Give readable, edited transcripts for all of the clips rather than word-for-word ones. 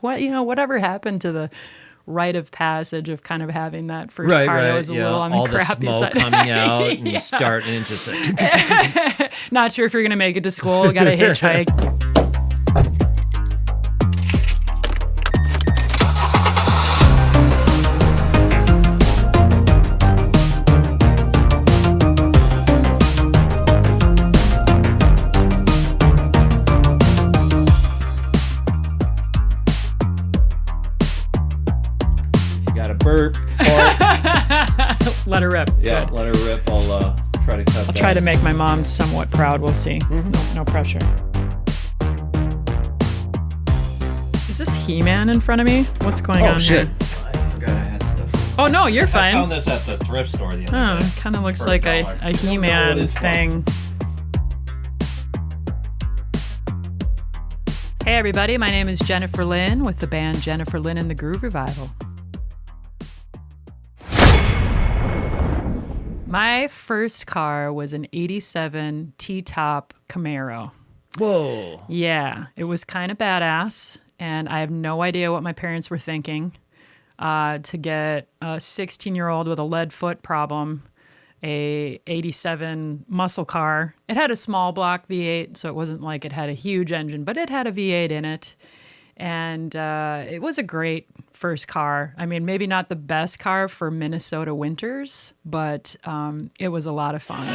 Whatever happened to the rite of passage of kind of having that first Right, car that was a little on the all crappy the smoke side. coming out and starting and just Not sure if you're going to make it to school. Got to hitchhike. burp, fart. Let her rip. Yeah, Good. let her rip. I'll try to cut that. I'll try to make my mom somewhat proud. We'll see. No pressure. Is this He-Man in front of me? What's going on shit. here? I forgot I had stuff. Oh, no, you're fine. I found this at the thrift store the other day. It kind of looks for like $1. a He-Man thing. Hey, everybody. My name is Jennifer Lyn with the band Jennifer Lyn and the Groove Revival. My first car was an 87 T-top Camaro. Whoa. Yeah, it was kind of badass, and I have no idea what my parents were thinking to get a 16-year-old with a lead foot problem, a 87 muscle car. It had a small block V8, so it wasn't like it had a huge engine, but it had a V8 in it. And it was a great first car. I mean, maybe not the best car for Minnesota winters, but it was a lot of fun.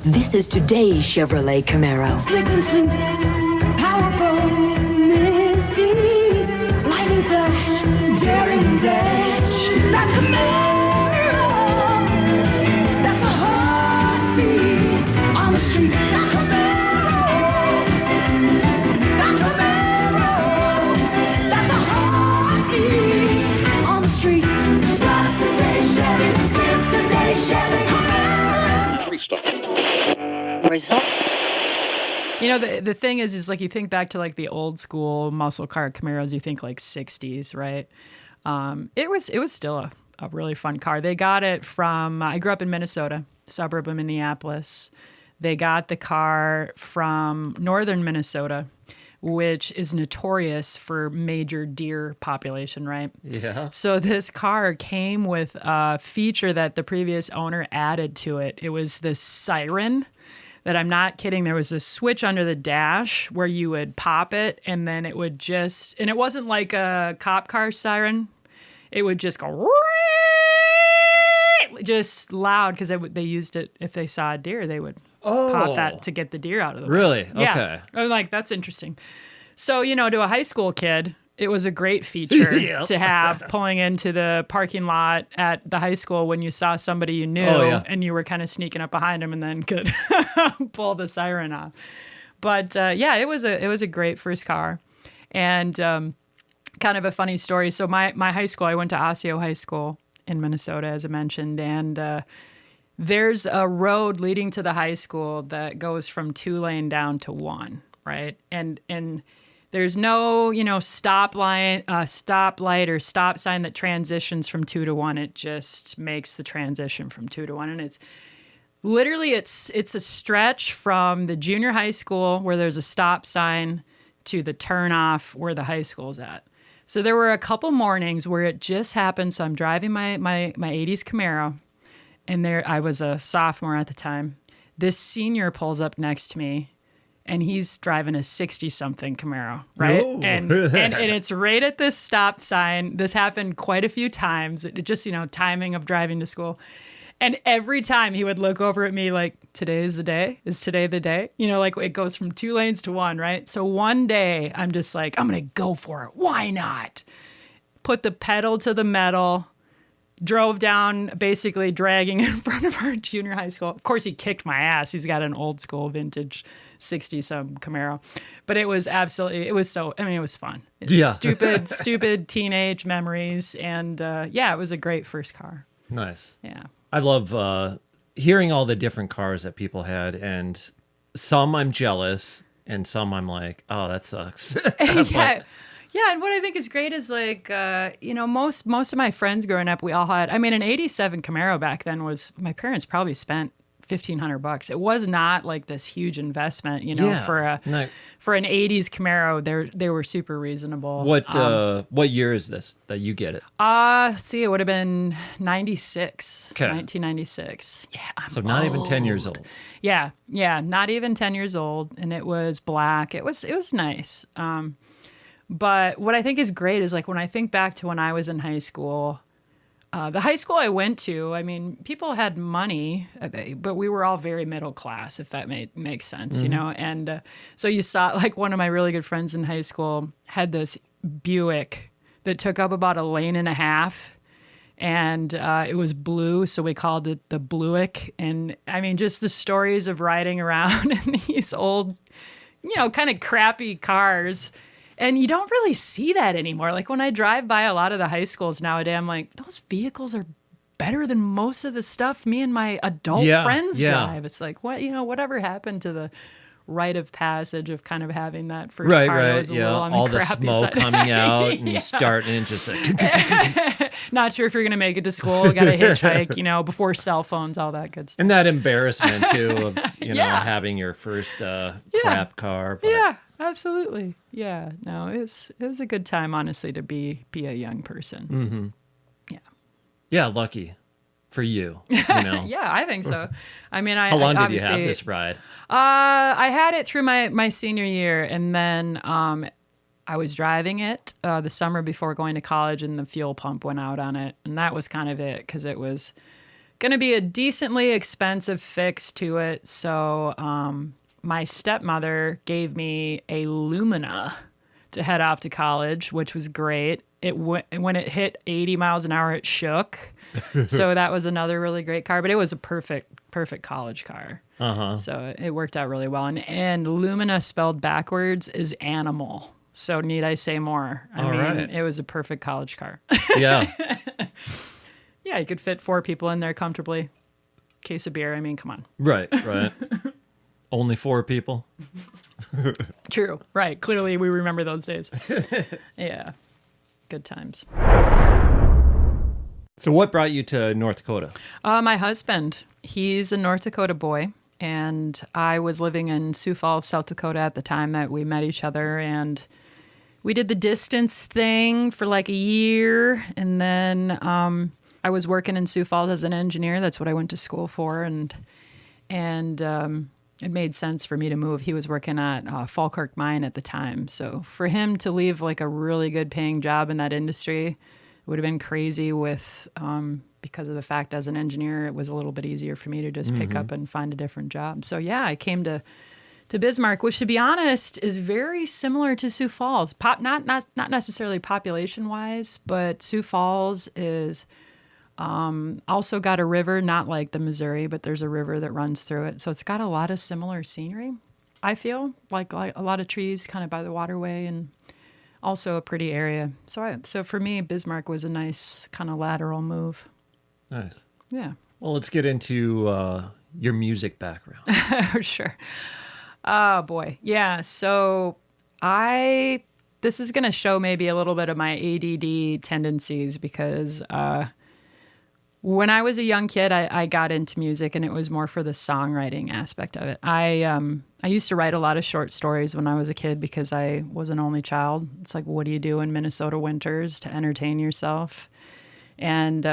This is today's Chevrolet Camaro. Slick and sleek, powerful, misty, lightning flash, daring dash. That's Camaro. That's a heartbeat on the street. That's Camaro. That's Camaro. That's a heartbeat on the street. Not today, Chevy. Live today, Chevy. Camaro. Result. You know, the thing is like you think back to like the old school muscle car Camaros, you think like 60s, right? It was still a really fun car. They got it from, I grew up in Minnesota, suburb of Minneapolis. They got the car from northern Minnesota, which is notorious for major deer population, right? Yeah. So this car came with a feature that the previous owner added to it. It was this siren that, I'm not kidding, there was a switch under the dash where you would pop it and then it would just, and it wasn't like a cop car siren. It would just go, just loud, because they used it if they saw a deer, they would pop that to get the deer out of the way. Really? Yeah. Okay. I'm like, that's interesting. So, to a high school kid, it was a great feature Yep. to have pulling into the parking lot at the high school when you saw somebody you knew and you were kind of sneaking up behind them and then could pull the siren off. But it was a great first car. And kind of a funny story. So my high school, I went to Osseo High School in Minnesota, as I mentioned, and there's a road leading to the high school that goes from 2-lane down to 1, right? And there's no, stoplight or stop sign that transitions from 2 to 1. It just makes the transition from 2 to 1. And it's literally, it's a stretch from the junior high school where there's a stop sign to the turnoff where the high school's at. So there were a couple mornings where it just happened. So I'm driving my 80s Camaro, and I was a sophomore at the time. This senior pulls up next to me, and he's driving a 60-something Camaro, right? Oh. And it's right at this stop sign. This happened quite a few times. It just, timing of driving to school. And every time he would look over at me like, today is the day? Is today the day? Like it goes from 2 lanes to 1, right? So one day I'm just like, I'm going to go for it. Why not? Put the pedal to the metal, drove down, basically dragging in front of our junior high school. Of course, he kicked my ass. He's got an old school vintage 60-some Camaro. But it was it was fun. Yeah. Stupid teenage memories. And it was a great first car. Nice. Yeah. I love hearing all the different cars that people had, and some I'm jealous, and some I'm like, oh, that sucks. Yeah, and what I think is great is like, most of my friends growing up, we all had, an 87 Camaro back then was, my parents probably spent $1,500. It was not like this huge investment, you know, Yeah. for an 80s Camaro. They were super reasonable. What year is this that you get it? See, it would have been 96, Okay. 1996. Yeah. So not even 10 years old. Yeah, not even 10 years old, and it was black. It was nice. But what I think is great is like when I think back to when I was in high school, the high school I went to, I mean, people had money, but we were all very middle class, if that makes sense, you know? And so you saw, like, one of my really good friends in high school had this Buick that took up about a lane and a half, and it was blue, so we called it the Bluick. And I mean, just the stories of riding around in these old, you know, kind of crappy cars. And you don't really see that anymore. Like when I drive by a lot of the high schools nowadays, I'm like, those vehicles are better than most of the stuff me and my adult friends drive. It's like, what, you know, whatever happened to the rite of passage of kind of having that first car that was a little on the all the crappy smoke side. coming out and starting and just like, Not sure if you're going to make it to school. Got to hitchhike, you know, before cell phones, all that good stuff. and that embarrassment too of you know Yeah. having your first crap car. But Yeah, absolutely. Yeah, no, it was a good time, honestly, to be a young person. Mm-hmm. Yeah. Yeah, lucky for you. You know. Yeah, I think so. I mean, How long did you obviously have this ride? I had it through my senior year, and then I was driving it the summer before going to college, and the fuel pump went out on it, and that was kind of it because it was going to be a decently expensive fix to it. So my stepmother gave me a Lumina to head off to college, which was great. When it hit 80 miles an hour, it shook. So that was another really great car, but it was a perfect college car. So it worked out really well. And Lumina spelled backwards is animal. So need I say more? I mean, it was a perfect college car. Yeah. Yeah, you could fit 4 people in there comfortably. Case of beer. I mean, come on. Right. Only 4 people. True. Right. Clearly, we remember those days. Yeah. Good times. So what brought you to North Dakota? My husband, he's a North Dakota boy, and I was living in Sioux Falls, South Dakota at the time that we met each other, and we did the distance thing for like a year, and then I was working in Sioux Falls as an engineer. That's what I went to school for, and it made sense for me to move. He was working at Falkirk Mine at the time, so for him to leave like a really good paying job in that industry would have been crazy with because of the fact as an engineer, it was a little bit easier for me to just pick up and find a different job. So yeah, I came to Bismarck, which to be honest is very similar to Sioux Falls. Not necessarily population wise, but Sioux Falls is also got a river, not like the Missouri, but there's a river that runs through it. So it's got a lot of similar scenery. I feel like a lot of trees kind of by the waterway and also a pretty area. So for me, Bismarck was a nice kind of lateral move. Nice. Yeah. Well, let's get into your music background. Sure. Oh boy. Yeah. So this is going to show maybe a little bit of my ADD tendencies because when I was a young kid, I got into music and it was more for the songwriting aspect of it. I used to write a lot of short stories when I was a kid because I was an only child. It's like, what do you do in Minnesota winters to entertain yourself? And,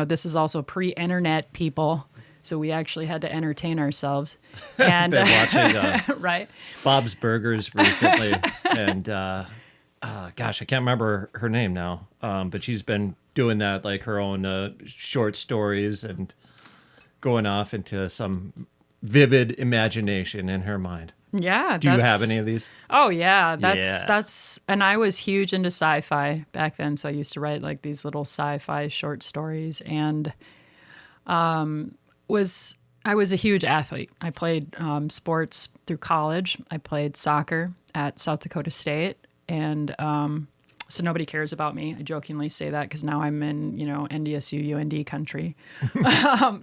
this is also pre-internet, people. So we actually had to entertain ourselves. And Been watching right. Bob's Burgers recently. And gosh, I can't remember her name now. But she's been doing that, like her own short stories and going off into some vivid imagination in her mind. Yeah. Do you have any of these? Oh yeah. That's, and I was huge into sci-fi back then. So I used to write like these little sci-fi short stories and, I was a huge athlete. I played sports through college. I played soccer at South Dakota State. And, so nobody cares about me. I jokingly say that because now I'm in, NDSU, UND country.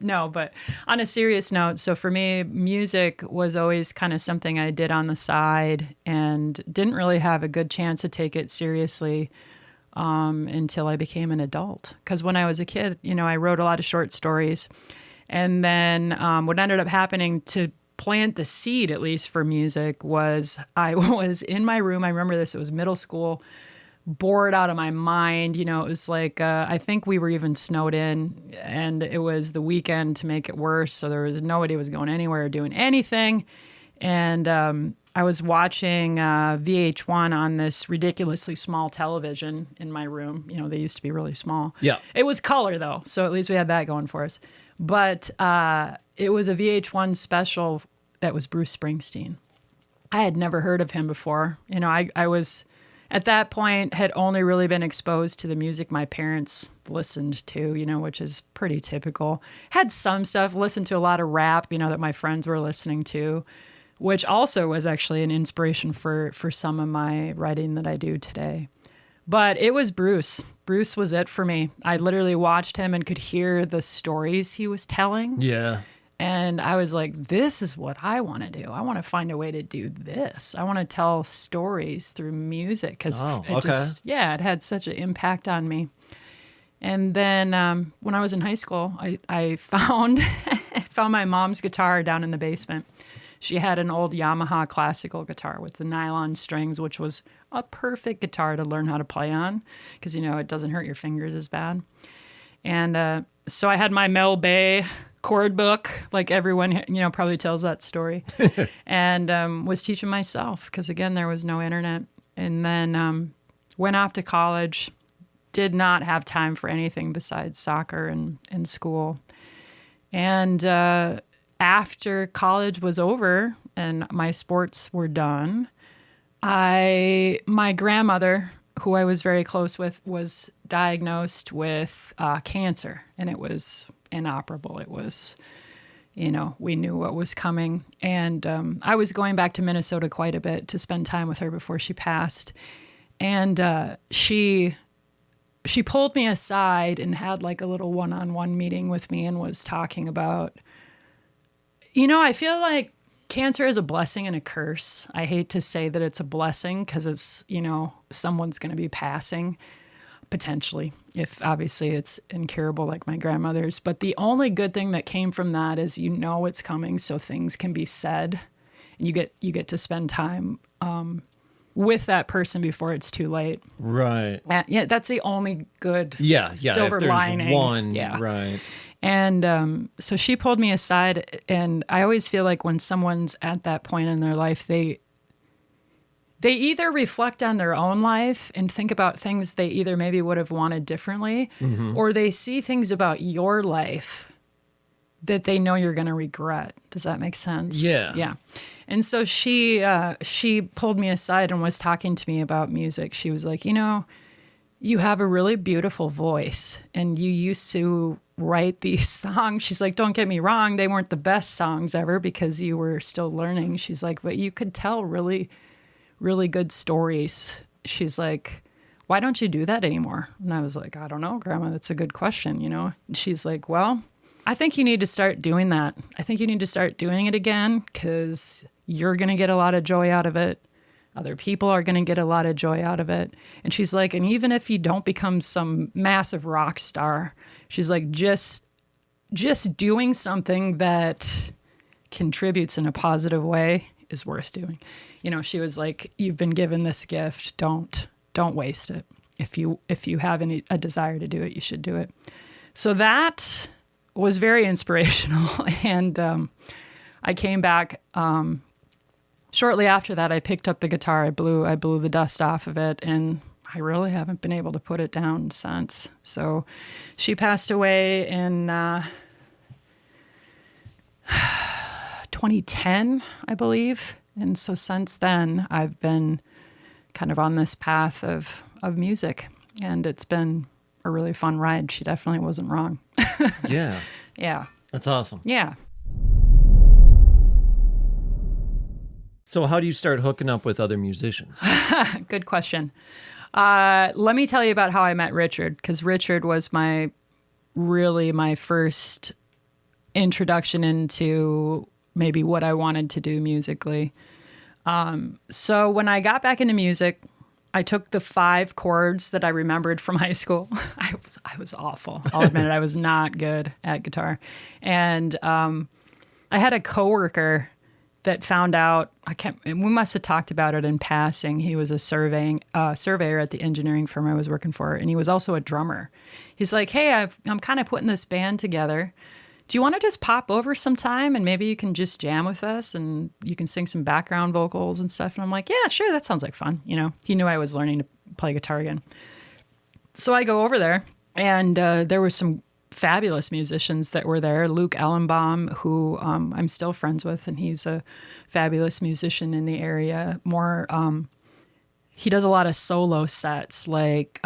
No, but on a serious note, so for me, music was always kind of something I did on the side and didn't really have a good chance to take it seriously until I became an adult. Because when I was a kid, I wrote a lot of short stories. And then what ended up happening to plant the seed, at least for music, was I was in my room. I remember this. It was middle school, bored out of my mind. You know, it was like, I think we were even snowed in, and it was the weekend to make it worse. So there was nobody was going anywhere or doing anything. And I was watching VH1 on this ridiculously small television in my room. You know, they used to be really small. Yeah. It was color, though, so at least we had that going for us. But it was a VH1 special that was Bruce Springsteen. I had never heard of him before. You know, I was, at that point, had only really been exposed to the music my parents listened to, you know, which is pretty typical. Had some stuff, listened to a lot of rap, you know, that my friends were listening to, which also was actually an inspiration for some of my writing that I do today. But it was Bruce. Bruce was it for me. I literally watched him and could hear the stories he was telling. Yeah. And I was like, this is what I want to do. I want to find a way to do this. I want to tell stories through music because it had such an impact on me. And then when I was in high school, I found my mom's guitar down in the basement. She had an old Yamaha classical guitar with the nylon strings, which was a perfect guitar to learn how to play on because, you know, it doesn't hurt your fingers as bad. And so I had my Mel Bay chord book, like everyone, you know, probably tells that story, and was teaching myself because, again, there was no internet. And then went off to college, did not have time for anything besides soccer and school. And after college was over and my sports were done, my grandmother, who I was very close with, was diagnosed with cancer, and it was inoperable. It was, you know, we knew what was coming. And I was going back to Minnesota quite a bit to spend time with her before she passed. And she pulled me aside and had like a little one-on-one meeting with me and was talking about, you know, I feel like cancer is a blessing and a curse. I hate to say that it's a blessing because it's, you know, someone's going to be passing potentially, if obviously it's incurable like my grandmother's. But the only good thing that came from that is, you know, it's coming, so things can be said, and you get to spend time with that person before it's too late. Right. Yeah, that's the only good if silver there's lining. One, yeah. Right. And so she pulled me aside, and I always feel like when someone's at that point in their life, they either reflect on their own life and think about things they either maybe would have wanted differently, or they see things about your life that they know you're going to regret. Does that make sense? Yeah. Yeah. And so she pulled me aside and was talking to me about music. She was like, you know, you have a really beautiful voice, and you used to write these songs. She's like, don't get me wrong, they weren't the best songs ever because you were still learning. She's like, but you could tell really, really good stories. She's like, why don't you do that anymore? And I was like, I don't know, Grandma, that's a good question, you know? And she's like, well, I think you need to start doing that. I think you need to start doing it again because you're going to get a lot of joy out of it. Other people are going to get a lot of joy out of it. And she's like, and even if you don't become some massive rock star, she's like, just doing something that contributes in a positive way is worth doing. You know, she was like, you've been given this gift. Don't waste it. If you have a desire to do it, you should do it. So that was very inspirational. And I came back. Shortly after that, I picked up the guitar. I blew the dust off of it, and I really haven't been able to put it down since. So she passed away in 2010, I believe. And so since then, I've been kind of on this path of music, and it's been a really fun ride. She definitely wasn't wrong. Yeah. Yeah. That's awesome. Yeah. So how do you start hooking up with other musicians? Good question. Let me tell you about how I met Richard, because Richard was my first introduction into maybe what I wanted to do musically. So when I got back into music, I took the 5 chords that I remembered from high school. I was awful. I'll admit it. I was not good at guitar. And I had a coworker that found out, we must have talked about it in passing. He was a surveyor at the engineering firm I was working for, and he was also a drummer. He's like, hey, I'm kind of putting this band together. Do you want to just pop over sometime and maybe you can just jam with us and you can sing some background vocals and stuff? And I'm like, yeah, sure, that sounds like fun. You know, he knew I was learning to play guitar again. So I go over there, and there were some fabulous musicians that were there. Luke Ellenbaum, who I'm still friends with, and he's a fabulous musician in the area. He does a lot of solo sets, like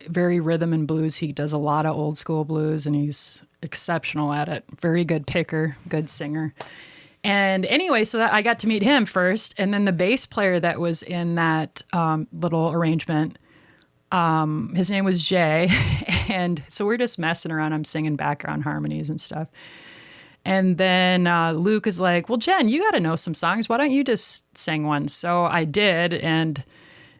very rhythm and blues. He does a lot of old school blues, and he's exceptional at it. Very good picker, good singer. And anyway, so that I got to meet him first, and then the bass player that was in that little arrangement, his name was Jay, and so we're just messing around. I'm singing background harmonies and stuff. And then Luke is like, well, Jen, you got to know some songs. Why don't you just sing one? So I did, and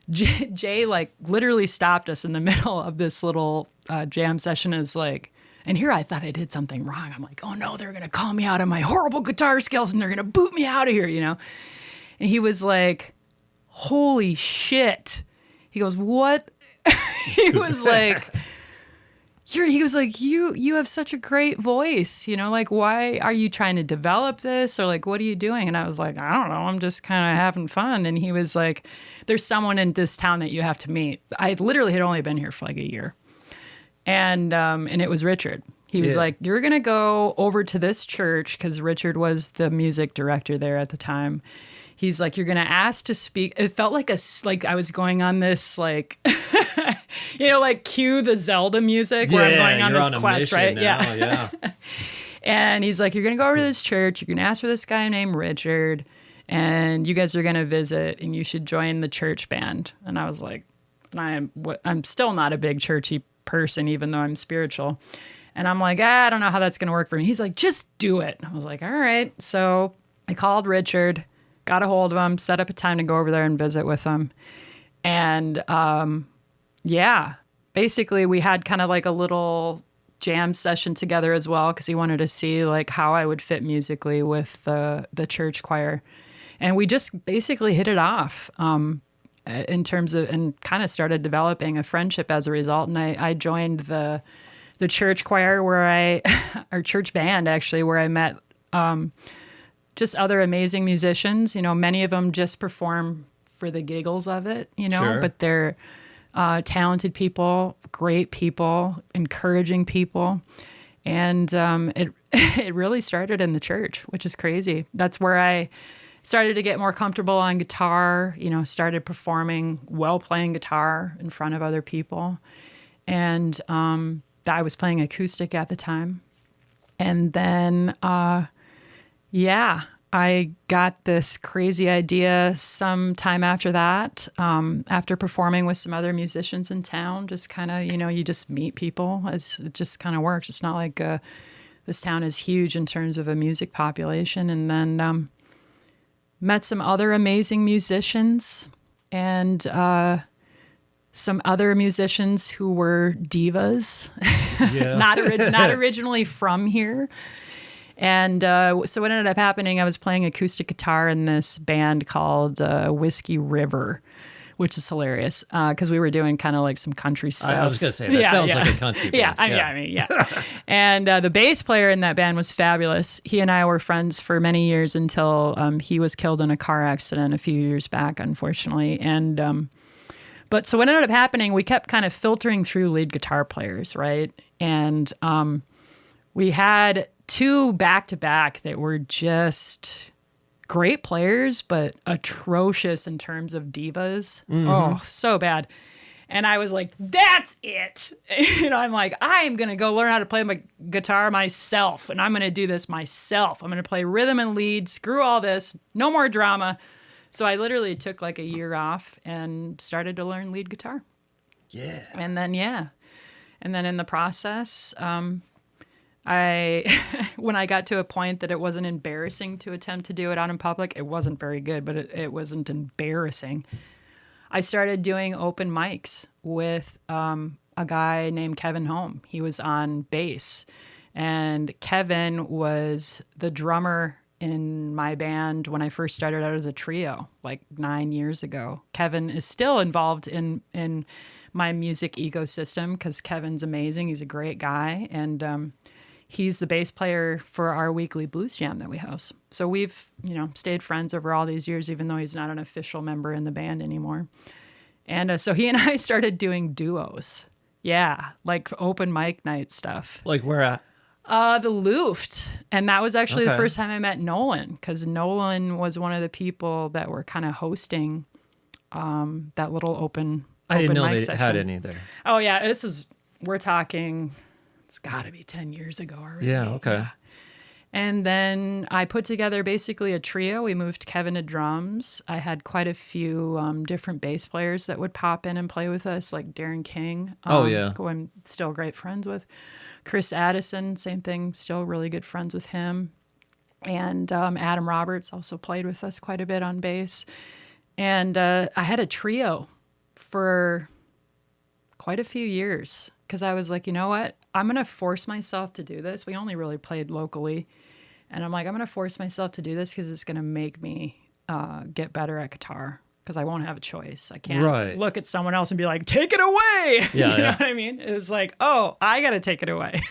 Jay like literally stopped us in the middle of this little jam session, is like, and here I thought I did something wrong. I'm like, oh no, they're going to call me out on my horrible guitar skills and they're going to boot me out of here, you know? And he was like, holy shit. He goes, what? He was like, you have such a great voice, you know, like, why are you trying to develop this? Or like, what are you doing? And I was like, I don't know, I'm just kind of having fun. And he was like, there's someone in this town that you have to meet. I literally had only been here for like a year. And it was Richard. He was like, you're going to go over to this church, because Richard was the music director there at the time. He's like, you're going to ask to speak. It felt like I was going on this, like, you know, like cue the Zelda music where I'm going on this quest, right? Now. Yeah. And he's like, you're going to go over to this church. You're going to ask for this guy named Richard, and you guys are going to visit, and you should join the church band. And I was like, I'm still not a big churchy person, even though I'm spiritual. And I'm like, I don't know how that's going to work for me. He's like, just do it. I was like, all right. So I called Richard, got a hold of him, set up a time to go over there and visit with him. And basically we had kind of like a little jam session together as well, because he wanted to see like how I would fit musically with the church choir. And we just basically hit it off. In terms of, and kind of started developing a friendship as a result. And I joined the church choir our church band actually, where I met just other amazing musicians. You know, many of them just perform for the giggles of it, you know, sure. But they're talented people, great people, encouraging people. And it really started in the church, which is crazy. That's where I started to get more comfortable on guitar, you know, started performing while playing guitar in front of other people. And I was playing acoustic at the time. And then, I got this crazy idea sometime after that, after performing with some other musicians in town, just kind of, you know, you just meet people as it just kind of works. It's not like this town is huge in terms of a music population. And then, met some other amazing musicians and some other musicians who were divas, not originally from here. And so what ended up happening, I was playing acoustic guitar in this band called Whiskey River, which is hilarious because we were doing kind of like some country stuff. I was going to say, that sounds like a country band. I mean. And the bass player in that band was fabulous. He and I were friends for many years until he was killed in a car accident a few years back, unfortunately. And but so what ended up happening, we kept kind of filtering through lead guitar players, right? And we had 2 back-to-back that were just great players, but atrocious in terms of divas. Mm-hmm. Oh, so bad. And I was like, that's it. And I'm like, I'm going to go learn how to play my guitar myself. And I'm going to do this myself. I'm going to play rhythm and lead. Screw all this. No more drama. So I literally took like a year off and started to learn lead guitar. Yeah. And then in the process, when I got to a point that it wasn't embarrassing to attempt to do it out in public, it wasn't very good, but it wasn't embarrassing. I started doing open mics with a guy named Kevin Holm. He was on bass. And Kevin was the drummer in my band when I first started out as a trio, like 9 years ago. Kevin is still involved in my music ecosystem because Kevin's amazing. He's a great guy. And he's the bass player for our weekly blues jam that we host. So we've, stayed friends over all these years, even though he's not an official member in the band anymore. And so he and I started doing duos. Yeah, like open mic night stuff. Like where at? The Luft. And that was actually the first time I met Nolan, because Nolan was one of the people that were kind of hosting that little open I didn't know mic they session. had any there. Oh, yeah. We're talking, it's got to be 10 years ago already. Yeah, okay. Yeah. And then I put together basically a trio. We moved Kevin to drums. I had quite a few different bass players that would pop in and play with us, like Darren King, who I'm still great friends with. Chris Addison, same thing, still really good friends with him. And Adam Roberts also played with us quite a bit on bass. And I had a trio for quite a few years because I was like, you know what? I'm going to force myself to do this. We only really played locally. And I'm like, I'm going to force myself to do this because it's going to make me get better at guitar because I won't have a choice. I can't look at someone else and be like, take it away. Yeah, you know what I mean? It was like, oh, I got to take it away.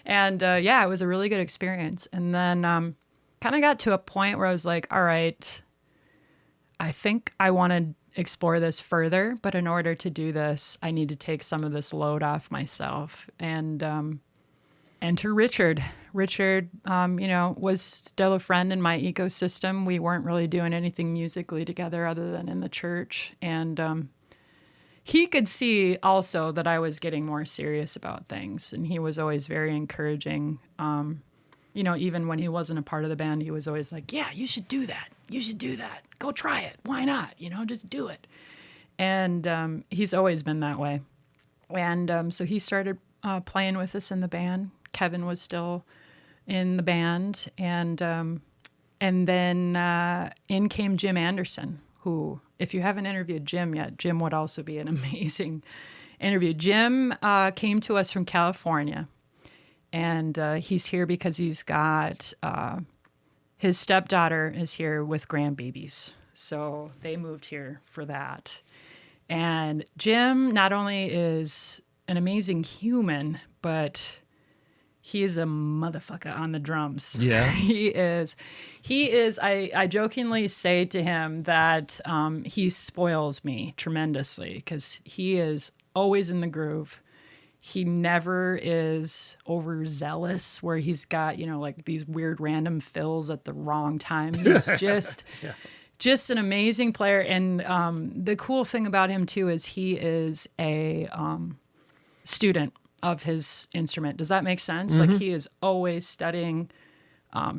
And it was a really good experience. And then kind of got to a point where I was like, all right, I think I want to explore this further, but in order to do this, I need to take some of this load off myself. And enter Richard. Richard, was still a friend in my ecosystem. We weren't really doing anything musically together other than in the church. And he could see also that I was getting more serious about things. And he was always very encouraging. Even when he wasn't a part of the band, he was always like, yeah, you should do that. You should do that. Go try it. Why not? Just do it. And he's always been that way. And so he started playing with us in the band. Kevin was still in the band. And then in came Jim Anderson, who, if you haven't interviewed Jim yet, Jim would also be an amazing interview. Jim came to us from California. And he's here because he's got his stepdaughter is here with grandbabies. So they moved here for that. And Jim not only is an amazing human, but he is a motherfucker on the drums. Yeah. He is. I jokingly say to him that he spoils me tremendously because he is always in the groove. He never is overzealous where he's got, like these weird random fills at the wrong time. He's just an amazing player. And the cool thing about him, too, is he is a student of his instrument. Does that make sense? Mm-hmm. Like he is always studying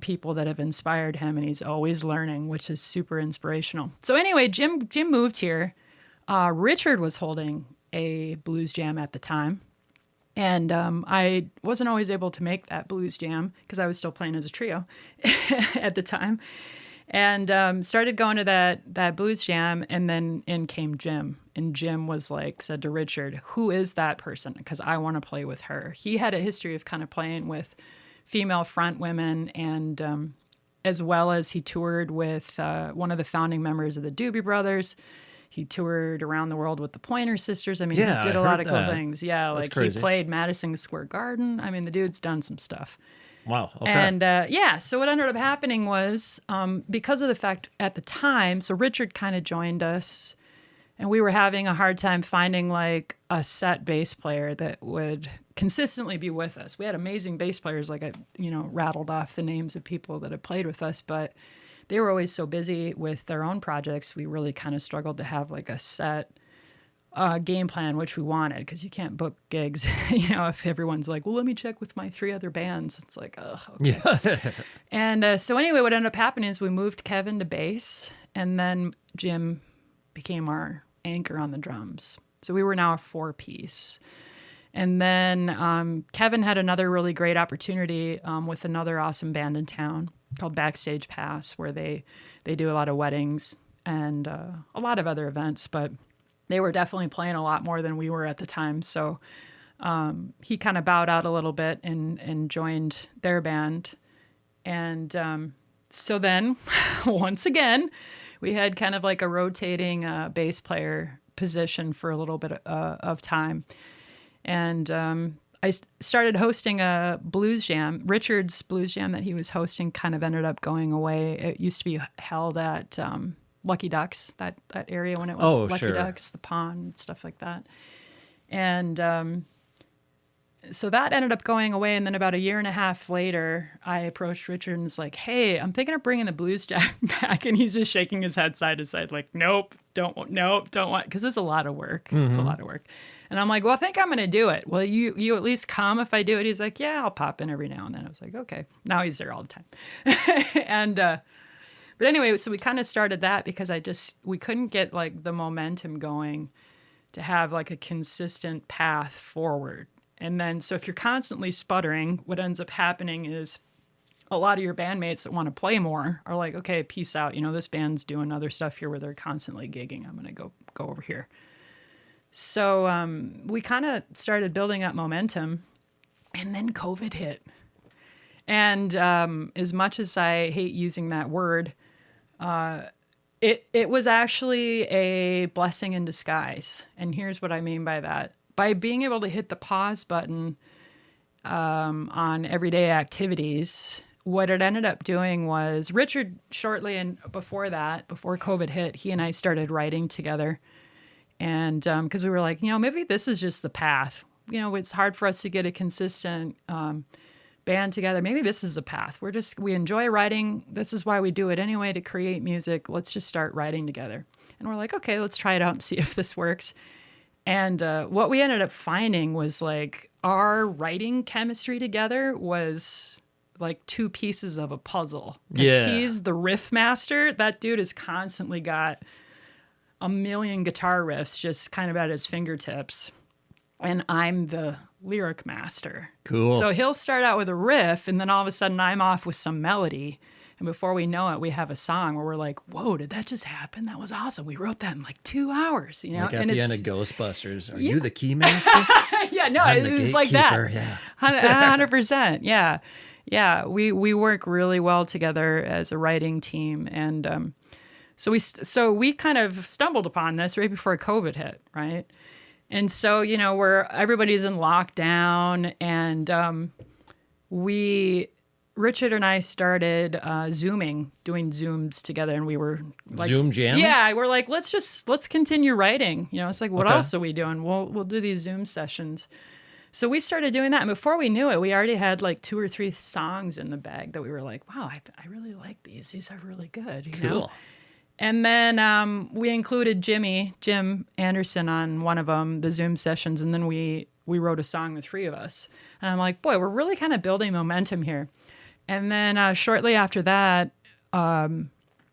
people that have inspired him, and he's always learning, which is super inspirational. So anyway, Jim moved here. Richard was holding a blues jam at the time. And I wasn't always able to make that blues jam because I was still playing as a trio at the time. And started going to that blues jam, and then in came Jim. And Jim said to Richard, who is that person? Because I want to play with her. He had a history of kind of playing with female front women, and as well as he toured with one of the founding members of the Doobie Brothers. He toured around the world with the Pointer Sisters. I mean, he did a lot of cool things. Yeah, like he played Madison Square Garden. I mean, the dude's done some stuff. Wow. Okay. And so what ended up happening was because of the fact at the time, so Richard kind of joined us, and we were having a hard time finding like a set bass player that would consistently be with us. We had amazing bass players, like I rattled off the names of people that had played with us, but they were always so busy with their own projects. We really kind of struggled to have like a set game plan, which we wanted, because you can't book gigs, if everyone's like, well, let me check with my 3 other bands. It's like, oh, okay. Yeah. And so anyway, what ended up happening is we moved Kevin to bass, and then Jim became our anchor on the drums. So we were now a 4-piece. And then Kevin had another really great opportunity with another awesome band in town called Backstage Pass, where they do a lot of weddings and a lot of other events, but they were definitely playing a lot more than we were at the time. So he kind of bowed out a little bit and joined their band. And so then, once again, we had kind of like a rotating bass player position for a little bit of time. And I started hosting a blues jam. Richard's blues jam that he was hosting kind of ended up going away. It used to be held at Lucky Ducks, that area when it was Lucky Ducks, the pond, stuff like that. And so that ended up going away. And then about a year and a half later, I approached Richard and was like, hey, I'm thinking of bringing the blues jam back. And he's just shaking his head side to side like, nope, don't want, because it's a lot of work. Mm-hmm. It's a lot of work. And I'm like, well, I think I'm going to do it. Well, you at least come if I do it. He's like, yeah, I'll pop in every now and then. I was like, okay. Now he's there all the time. And, but anyway, so we kind of started that because we couldn't get like the momentum going to have like a consistent path forward. And then, so if you're constantly sputtering, what ends up happening is a lot of your bandmates that want to play more are like, okay, peace out. You know, this band's doing other stuff here where they're constantly gigging. I'm going to go over here. So we kind of started building up momentum, and then COVID hit. And as much as I hate using that word, it was actually a blessing in disguise. And here's what I mean by that. By being able to hit the pause button on everyday activities, what it ended up doing was Richard shortly and before COVID hit, he and I started writing together. And because we were like, you know, maybe this is just the path. You know, it's hard for us to get a consistent band together. Maybe this is the path. We enjoy writing. This is why we do it anyway, to create music. Let's just start writing together. And we're like, okay, let's try it out and see if this works. And what we ended up finding was like our writing chemistry together was like two pieces of a puzzle. Yeah. He's the riff master. That dude has constantly got a million guitar riffs just kind of at his fingertips. And I'm the lyric master. Cool. So he'll start out with a riff, and then all of a sudden I'm off with some melody. And before we know it, we have a song where we're like, whoa, did that just happen? That was awesome. We wrote that in like 2 hours, you know? Like at the end of Ghostbusters. Are you the key master? Yeah, no, it was like that. Yeah. 100%. Yeah. Yeah. We work really well together as a writing team. And so we kind of stumbled upon this right before COVID hit, right? And so, you know, everybody's in lockdown, and Richard and I started Zooming, doing Zooms together, and we were like, Zoom jam? Yeah, we're like, let's continue writing. You know, it's like, what else are we doing? We'll do these Zoom sessions. So we started doing that, and before we knew it, we already had like 2 or 3 songs in the bag that we were like, wow, I really like these. These are really good. You know? And then we included Jim Anderson on one of them, the Zoom sessions, and then we wrote a song, the 3 of us. And I'm like, boy, we're really kind of building momentum here. And then shortly after that,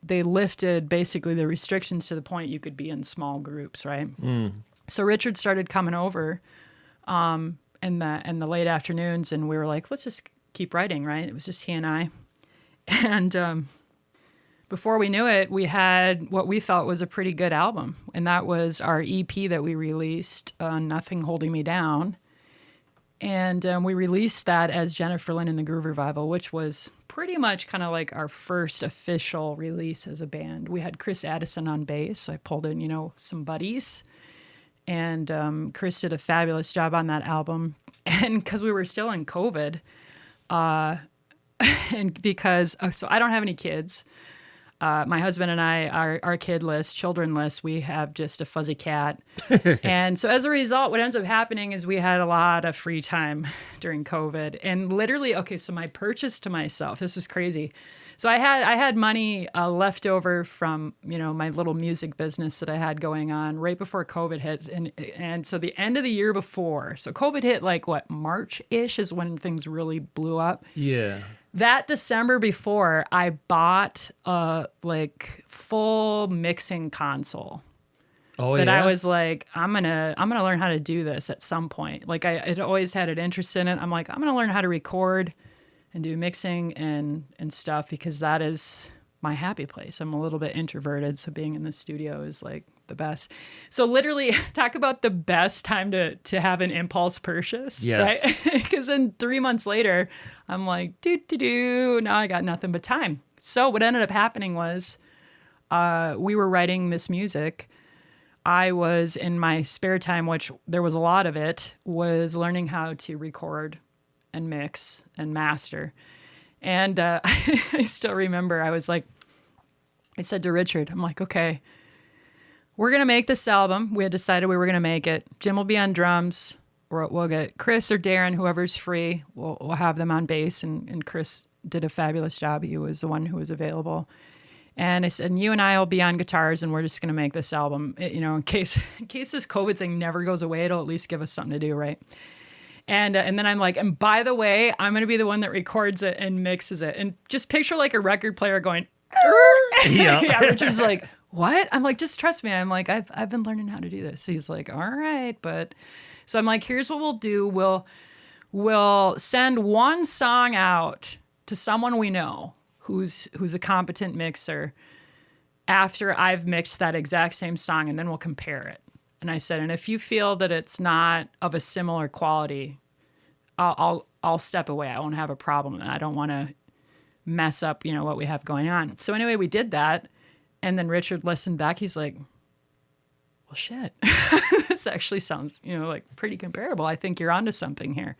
they lifted basically the restrictions to the point you could be in small groups, right? Mm. So Richard started coming over in the late afternoons, and we were like, let's just keep writing, right? It was just he and I. And before we knew it, we had what we thought was a pretty good album, and that was our EP that we released, Nothing Holding Me Down. And we released that as Jennifer Lyn and the Groove Revival, which was pretty much kind of like our first official release as a band. We had Chris Addison on bass, so I pulled in, you know, some buddies. And Chris did a fabulous job on that album. And because we were still in COVID, and because, so I don't have any kids. My husband and I are kidless, childrenless. We have just a fuzzy cat. And so as a result, what ends up happening is we had a lot of free time during COVID. And literally, okay, so my purchase to myself, this was crazy. So I had money left over from, you know, my little music business that I had going on right before COVID hit. And so the end of the year before, so COVID hit like what, March-ish is when things really blew up. Yeah. That December before, I bought a like full mixing console. Oh, that yeah? I was like, I'm gonna learn how to do this at some point. Like I had always had an interest in it. I'm like, I'm gonna learn how to record and do mixing and stuff, because that is my happy place. I'm a little bit introverted, so being in the studio is like the best. So literally, talk about the best time to have an impulse purchase, yes. right? Because then 3 months later, I'm like, now I got nothing but time. So what ended up happening was we were writing this music. I was in my spare time, which there was a lot of it, was learning how to record and mix and master. And I still remember I said to Richard, I'm like, okay, we're going to make this album. We had decided we were going to make it. Jim will be on drums. We'll get Chris or Darren, whoever's free. We'll have them on bass. And Chris did a fabulous job. He was the one who was available. And I said, you and I will be on guitars, and we're just going to make this album. In case this COVID thing never goes away, it'll at least give us something to do, right? And then I'm like, and by the way, I'm going to be the one that records it and mixes it. And just picture like a record player going, yeah, Richard's like, what? I'm like, just trust me. I'm like, I've been learning how to do this. He's like, all right. But so I'm like, here's what we'll do. We'll send one song out to someone we know who's a competent mixer after I've mixed that exact same song, and then we'll compare it. And I said, and if you feel that it's not of a similar quality, I'll step away. I won't have a problem. And I don't want to mess up, what we have going on. So anyway, we did that. And then Richard listened back. He's like, well, shit, this actually sounds, like pretty comparable. I think you're onto something here.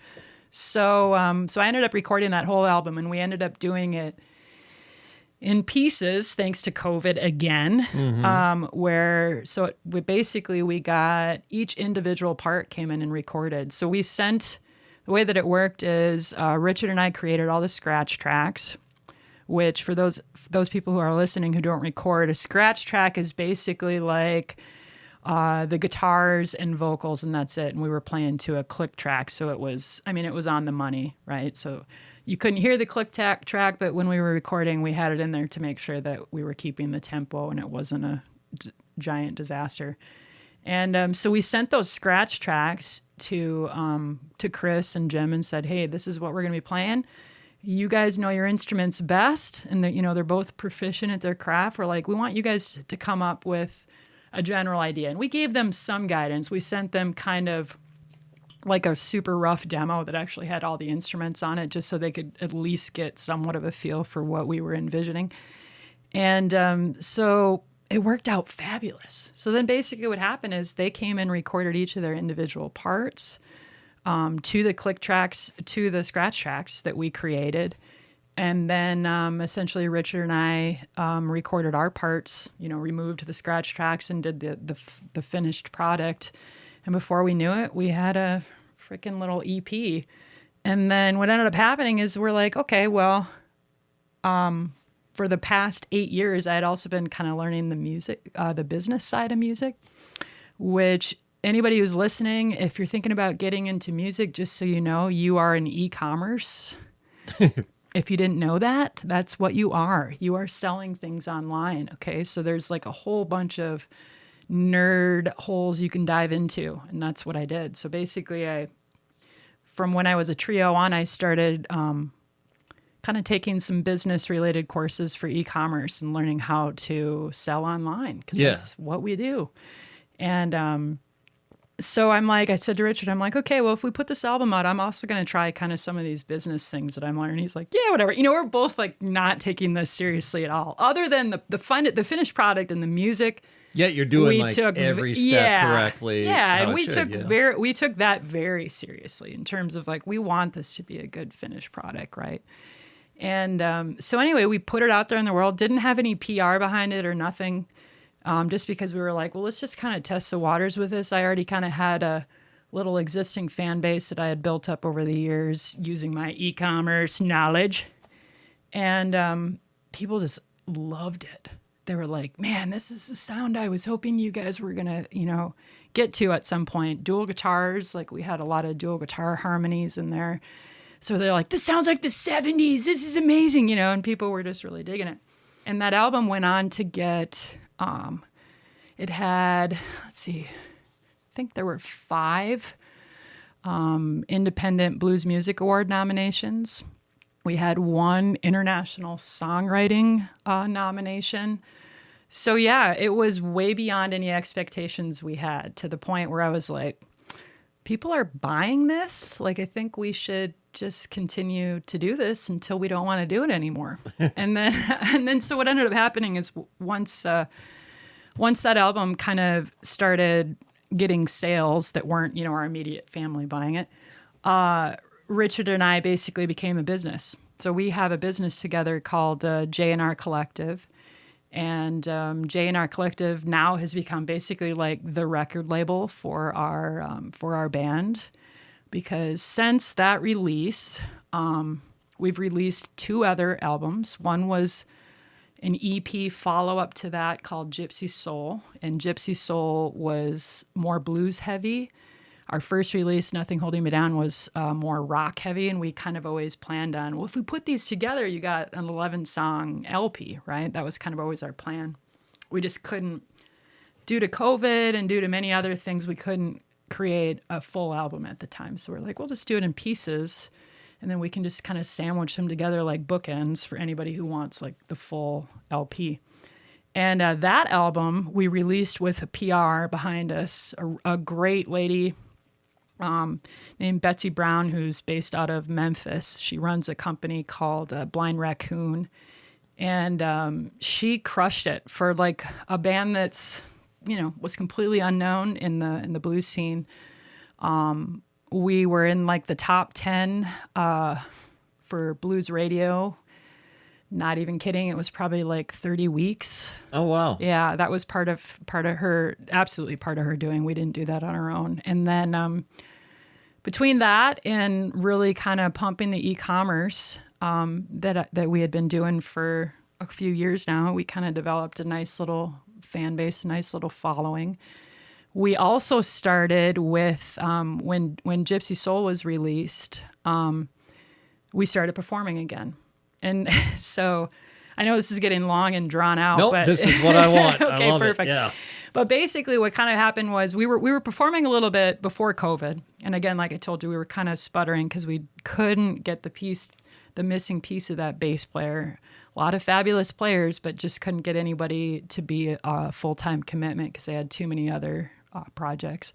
So I ended up recording that whole album, and we ended up doing it in pieces, thanks to COVID again, we got each individual part came in and recorded. So we sent, the way that it worked is Richard and I created all the scratch tracks, which for those people who are listening who don't record, a scratch track is basically like the guitars and vocals, and that's it. And we were playing to a click track, so it was on the money, right? So you couldn't hear the click track, but when we were recording, we had it in there to make sure that we were keeping the tempo and it wasn't a giant disaster. And so we sent those scratch tracks to Chris and Jim and said, hey, this is what we're going to be playing. You guys know your instruments best, and they're both proficient at their craft. We're like, we want you guys to come up with a general idea. And we gave them some guidance. We sent them kind of like a super rough demo that actually had all the instruments on it, just so they could at least get somewhat of a feel for what we were envisioning. And so it worked out fabulous. So then basically what happened is they came and recorded each of their individual parts to the click tracks, to the scratch tracks that we created. And then essentially Richard and I recorded our parts, removed the scratch tracks and did the finished product. And before we knew it, we had a freaking little EP. And then what ended up happening is we're like, okay, well, for the past 8 years, I had also been kind of learning the music, the business side of music, which anybody who's listening, if you're thinking about getting into music, just so you know, you are in e-commerce. If you didn't know that, that's what you are. You are selling things online, okay? So there's like a whole bunch of nerd holes you can dive into, and that's what I did. So basically, from when I was a trio on, I started kind of taking some business-related courses for e-commerce and learning how to sell online, because that's what we do. And so I said to Richard, I'm like, okay, well, if we put this album out, I'm also going to try kind of some of these business things that I'm learning. He's like, yeah, whatever. We're both like not taking this seriously at all, other than the finished product and the music. Yeah, you're doing every step correctly. Yeah, and we took that very seriously in terms of like, we want this to be a good finished product, right? And so anyway, we put it out there in the world, didn't have any PR behind it or nothing, just because we were like, well, let's just kind of test the waters with this. I already kind of had a little existing fan base that I had built up over the years using my e-commerce knowledge. And people just loved it. They were like, man, this is the sound I was hoping you guys were going to, get to at some point. Dual guitars, like we had a lot of dual guitar harmonies in there. So they're like, this sounds like the 70s. This is amazing, and people were just really digging it. And that album went on to get, it had, I think there were 5 Independent Blues Music Award nominations. We had 1 international songwriting nomination. So yeah, it was way beyond any expectations we had, to the point where I was like, people are buying this? Like, I think we should just continue to do this until we don't want to do it anymore. and then so what ended up happening is once that album kind of started getting sales that weren't, our immediate family buying it, Richard and I basically became a business. So we have a business together called J&R Collective. And J&R Collective now has become basically like the record label for our band, because since that release, we've released 2 other albums. One was an EP follow-up to that called Gypsy Soul, and Gypsy Soul was more blues heavy. Our first release, Nothing Holding Me Down, was more rock heavy, and we kind of always planned on, well, if we put these together, you got an 11-song LP, right? That was kind of always our plan. We just couldn't, due to COVID and due to many other things, we couldn't create a full album at the time. So we're like, we'll just do it in pieces, and then we can just kind of sandwich them together like bookends for anybody who wants like the full LP. And that album we released with a PR behind us, a great lady named Betsy Brown, who's based out of Memphis. She runs a company called Blind Raccoon, and she crushed it for like a band that's, was completely unknown in the blues scene. We were in like the top 10 for blues radio. Not even kidding. It was probably like 30 weeks. Oh, wow. Yeah, that was part of her, absolutely part of her doing. We didn't do that on our own. And then between that and really kind of pumping the e-commerce that we had been doing for a few years now, we kind of developed a nice little fan base, a nice little following. We also started with, when Gypsy Soul was released, we started performing again. And so I know this is getting long and drawn out. Nope, but this is what I want. Okay, I love perfect. it. Yeah. But basically what kind of happened was we were performing a little bit before COVID. And again, like I told you, we were kind of sputtering because we couldn't get the missing piece of that bass player. A lot of fabulous players, but just couldn't get anybody to be a full-time commitment because they had too many other projects.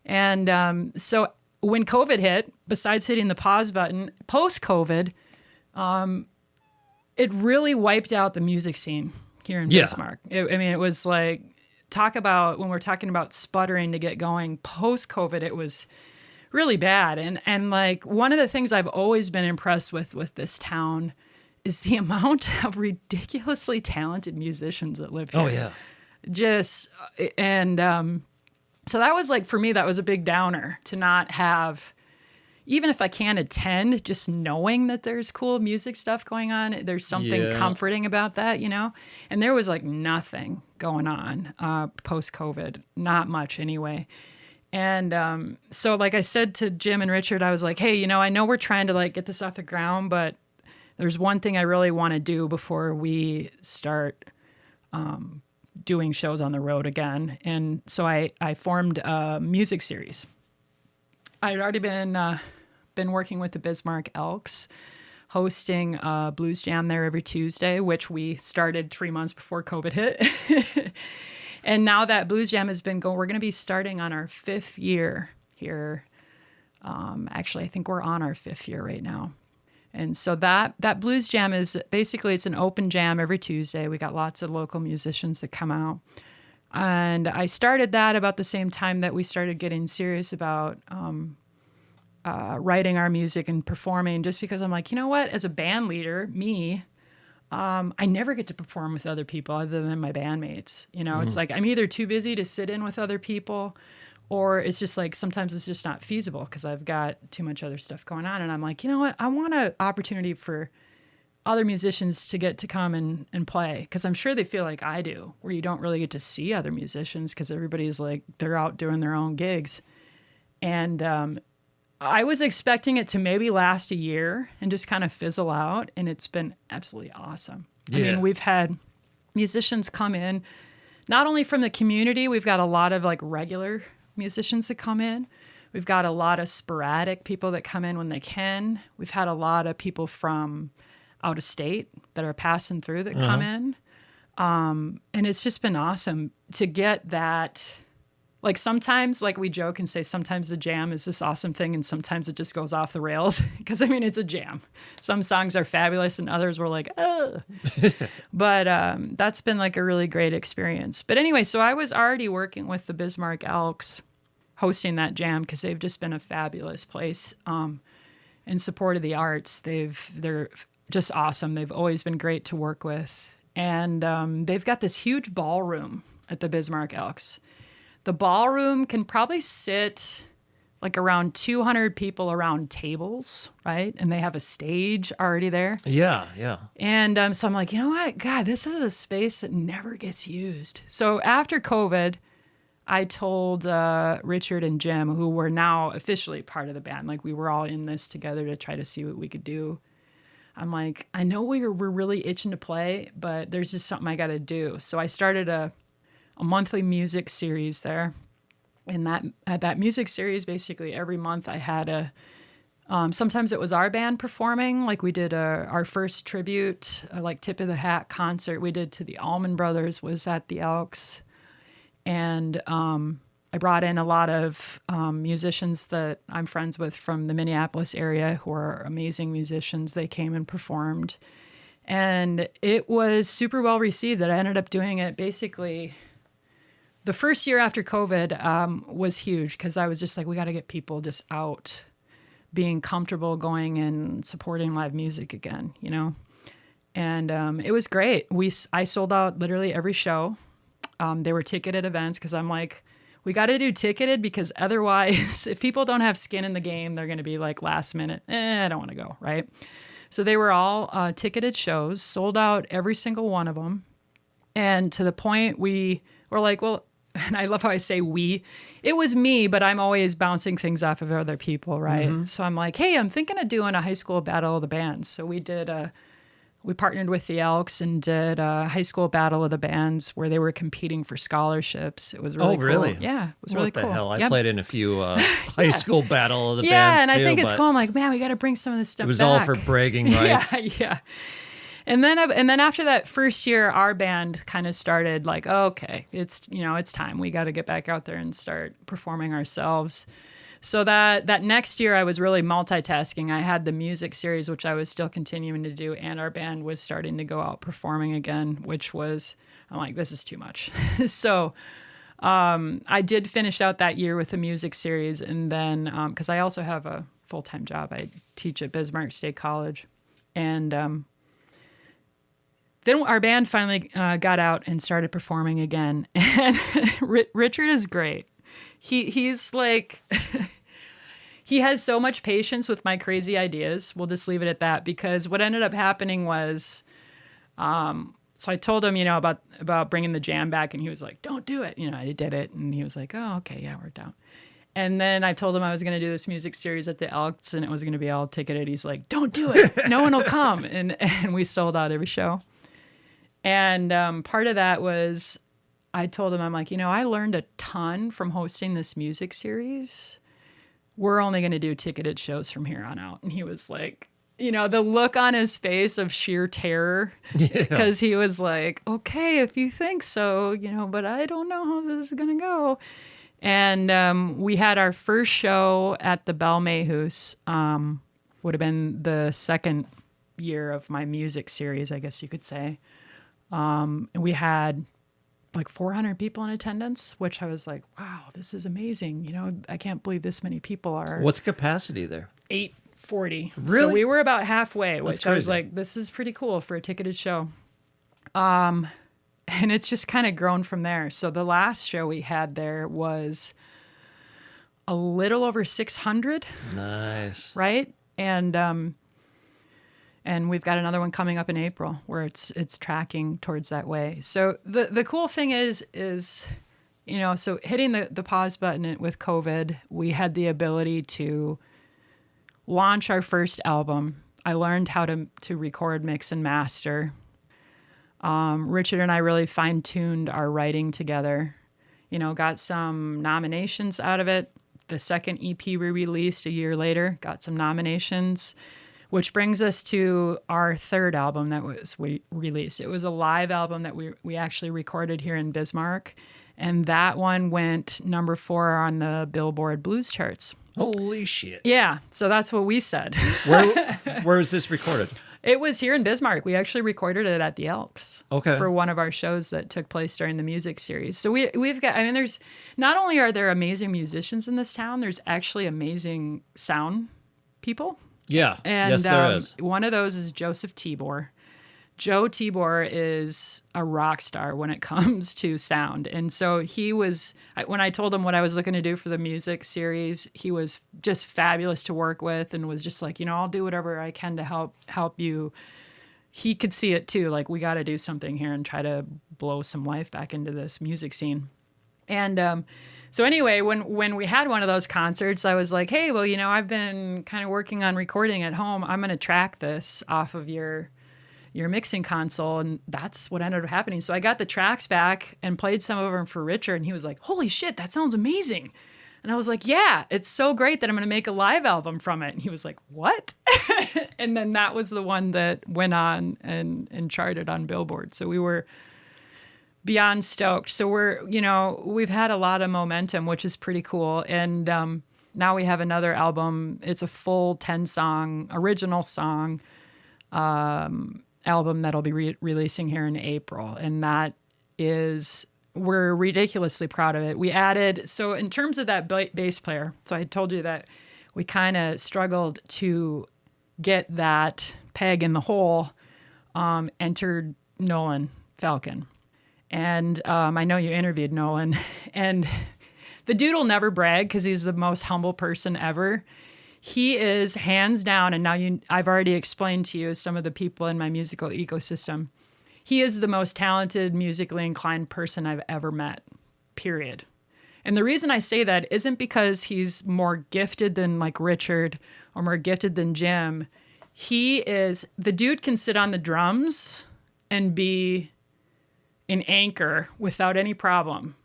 And so when COVID hit, besides hitting the pause button, post-COVID, it really wiped out the music scene here in Bismarck. It was like, when we're talking about sputtering to get going, post-COVID, it was really bad. And like one of the things I've always been impressed with this town is the amount of ridiculously talented musicians that live here. Oh, yeah. So that was like, for me, that was a big downer to not have, even if I can't attend, just knowing that there's cool music stuff going on, there's something comforting about that, And there was like nothing going on post-COVID, not much anyway. And so like I said to Jim and Richard, I was like, hey, I know we're trying to like get this off the ground, but there's one thing I really want to do before we start doing shows on the road again. And so I formed a music series. I had already been working with the Bismarck Elks, hosting a blues jam there every Tuesday, which we started 3 months before COVID hit. And now that blues jam has been going, we're going to be starting on our 5th year here. Actually, I think we're on our 5th year right now. And so that blues jam is basically, it's an open jam every Tuesday. We got lots of local musicians that come out. And I started that about the same time that we started getting serious about writing our music and performing, just because I'm like, you know what, as a band leader, I never get to perform with other people other than my bandmates. It's like I'm either too busy to sit in with other people, or it's just like sometimes it's just not feasible because I've got too much other stuff going on. And I'm like, you know what, I want an opportunity for other musicians to get to come and play, because I'm sure they feel like I do, where you don't really get to see other musicians because everybody's like, they're out doing their own gigs. And I was expecting it to maybe last a year and just kind of fizzle out, and it's been absolutely awesome. Yeah. I mean, we've had musicians come in, not only from the community, we've got a lot of like regular musicians that come in, We've got a lot of sporadic people that come in when they can. We've had a lot of people from out of state that are passing through that come in. And it's just been awesome to get that. Like sometimes, like we joke and say, sometimes the jam is this awesome thing and sometimes it just goes off the rails. Because, I mean, it's a jam. Some songs are fabulous and others were like, oh. But that's been like a really great experience. But anyway, so I was already working with the Bismarck Elks, hosting that jam because they've just been a fabulous place in support of the arts. They're just awesome. They've always been great to work with. And they've got this huge ballroom at the Bismarck Elks. The ballroom can probably sit like around 200 people around tables, right? And they have a stage already there. Yeah, yeah. And so I'm like, you know what? God, this is a space that never gets used. So after COVID, I told Richard and Jim, who were now officially part of the band, like we were all in this together to try to see what we could do. I'm like, I know we're really itching to play, but there's just something I got to do. So I started a monthly music series there. And that music series, basically every month I had sometimes it was our band performing, like we did our first tribute, like tip of the hat concert we did to the Allman Brothers was at the Elks. And I brought in a lot of musicians that I'm friends with from the Minneapolis area who are amazing musicians. They came and performed. And it was super well received that I ended up doing it basically. The first year after COVID was huge because I was just like, we got to get people just out being comfortable going and supporting live music again, you know? And it was great. I sold out literally every show. They were ticketed events because I'm like, we got to do ticketed because otherwise, if people don't have skin in the game, they're going to be like last minute, I don't want to go, right? So they were all ticketed shows, sold out every single one of them. And to the point we were like, well, and I love how I say we. It was me, but I'm always bouncing things off of other people, right? Mm-hmm. So I'm like, hey, I'm thinking of doing a high school battle of the bands. So we partnered with the Elks and did a high school battle of the bands where they were competing for scholarships. It was really cool. Oh, really? Yeah, it was really cool. What the hell? I played in a few high school battle of the bands, yeah, and I too, think it's cool. I'm like, man, we got to bring some of this stuff back. It was all for bragging rights. Yeah. And then after that first year, our band kind of started like, oh, okay, it's time. We got to get back out there and start performing ourselves. So that next year I was really multitasking. I had the music series, which I was still continuing to do, and our band was starting to go out performing again, which was, I'm like, this is too much. So I did finish out that year with the music series. And then, because I also have a full-time job, I teach at Bismarck State College. And then our band finally got out and started performing again. And Richard is great. He's like, he has so much patience with my crazy ideas. We'll just leave it at that, because what ended up happening was, so I told him, about bringing the jam back, and he was like, don't do it. I did it. And he was like, oh, okay, yeah, worked out. And then I told him I was going to do this music series at the Elks, and it was going to be all ticketed. He's like, don't do it. No one will come. And we sold out every show. And part of that was, I told him, I'm like, I learned a ton from hosting this music series. We're only going to do ticketed shows from here on out. And he was like, the look on his face of sheer terror, because he was like, okay, if you think so, but I don't know how this is going to go. And we had our first show at the Bell Mayhoos, would have been the second year of my music series, I guess you could say. And we had like 400 people in attendance, which I was like, wow, this is amazing. I can't believe this many people are. What's the capacity there? 840. Really? So we were about halfway, which crazy. I was like, this is pretty cool for a ticketed show. And it's just kind of grown from there. So the last show we had there was a little over 600. Nice. Right? And we've got another one coming up in April where it's tracking towards that way. So the cool thing is so hitting the pause button with COVID, we had the ability to launch our first album. I learned how to record, mix, and master. Richard and I really fine-tuned our writing together. Got some nominations out of it. the second EP we released a year later, got some nominations, which brings us to our third album that was released. It was a live album that we actually recorded here in Bismarck, and that one went number 4 on the Billboard Blues Charts. Holy shit. Yeah, so that's what we said. Where was this recorded? It was here in Bismarck. We actually recorded it at the Elks. Okay. For one of our shows that took place during the music series. So we've got, I mean, there's, not only are there amazing musicians in this town, there's actually amazing sound people. Yeah. And yes, there is. One of those is Joseph Tibor. Joe Tibor is a rock star when it comes to sound. And so he was, when I told him what I was looking to do for the music series, he was just fabulous to work with and was just like, I'll do whatever I can to help you. He could see it too. Like, we got to do something here and try to blow some life back into this music scene. And so anyway, when we had one of those concerts, I was like, hey, well, I've been kind of working on recording at home. I'm going to track this off of your mixing console, and that's what ended up happening. So I got the tracks back and played some of them for Richard, and he was like, holy shit, that sounds amazing. And I was like, yeah, it's so great that I'm going to make a live album from it. And he was like, what? And then that was the one that went on and charted on Billboard. So we were beyond stoked. So we've had a lot of momentum, which is pretty cool. And now we have another album. It's a full 10-song original song album that'll be releasing here in April. And that is, we're ridiculously proud of it. We added, so in terms of that bass player, so I told you that we kind of struggled to get that peg in the hole, entered Nolan Falcon. And I know you interviewed Nolan, and the dude will never brag because he's the most humble person ever. He is hands down, and now I've already explained to you some of the people in my musical ecosystem. He is the most talented, musically inclined person I've ever met, period. And the reason I say that isn't because he's more gifted than like Richard or more gifted than Jim. The dude can sit on the drums and be an anchor without any problem.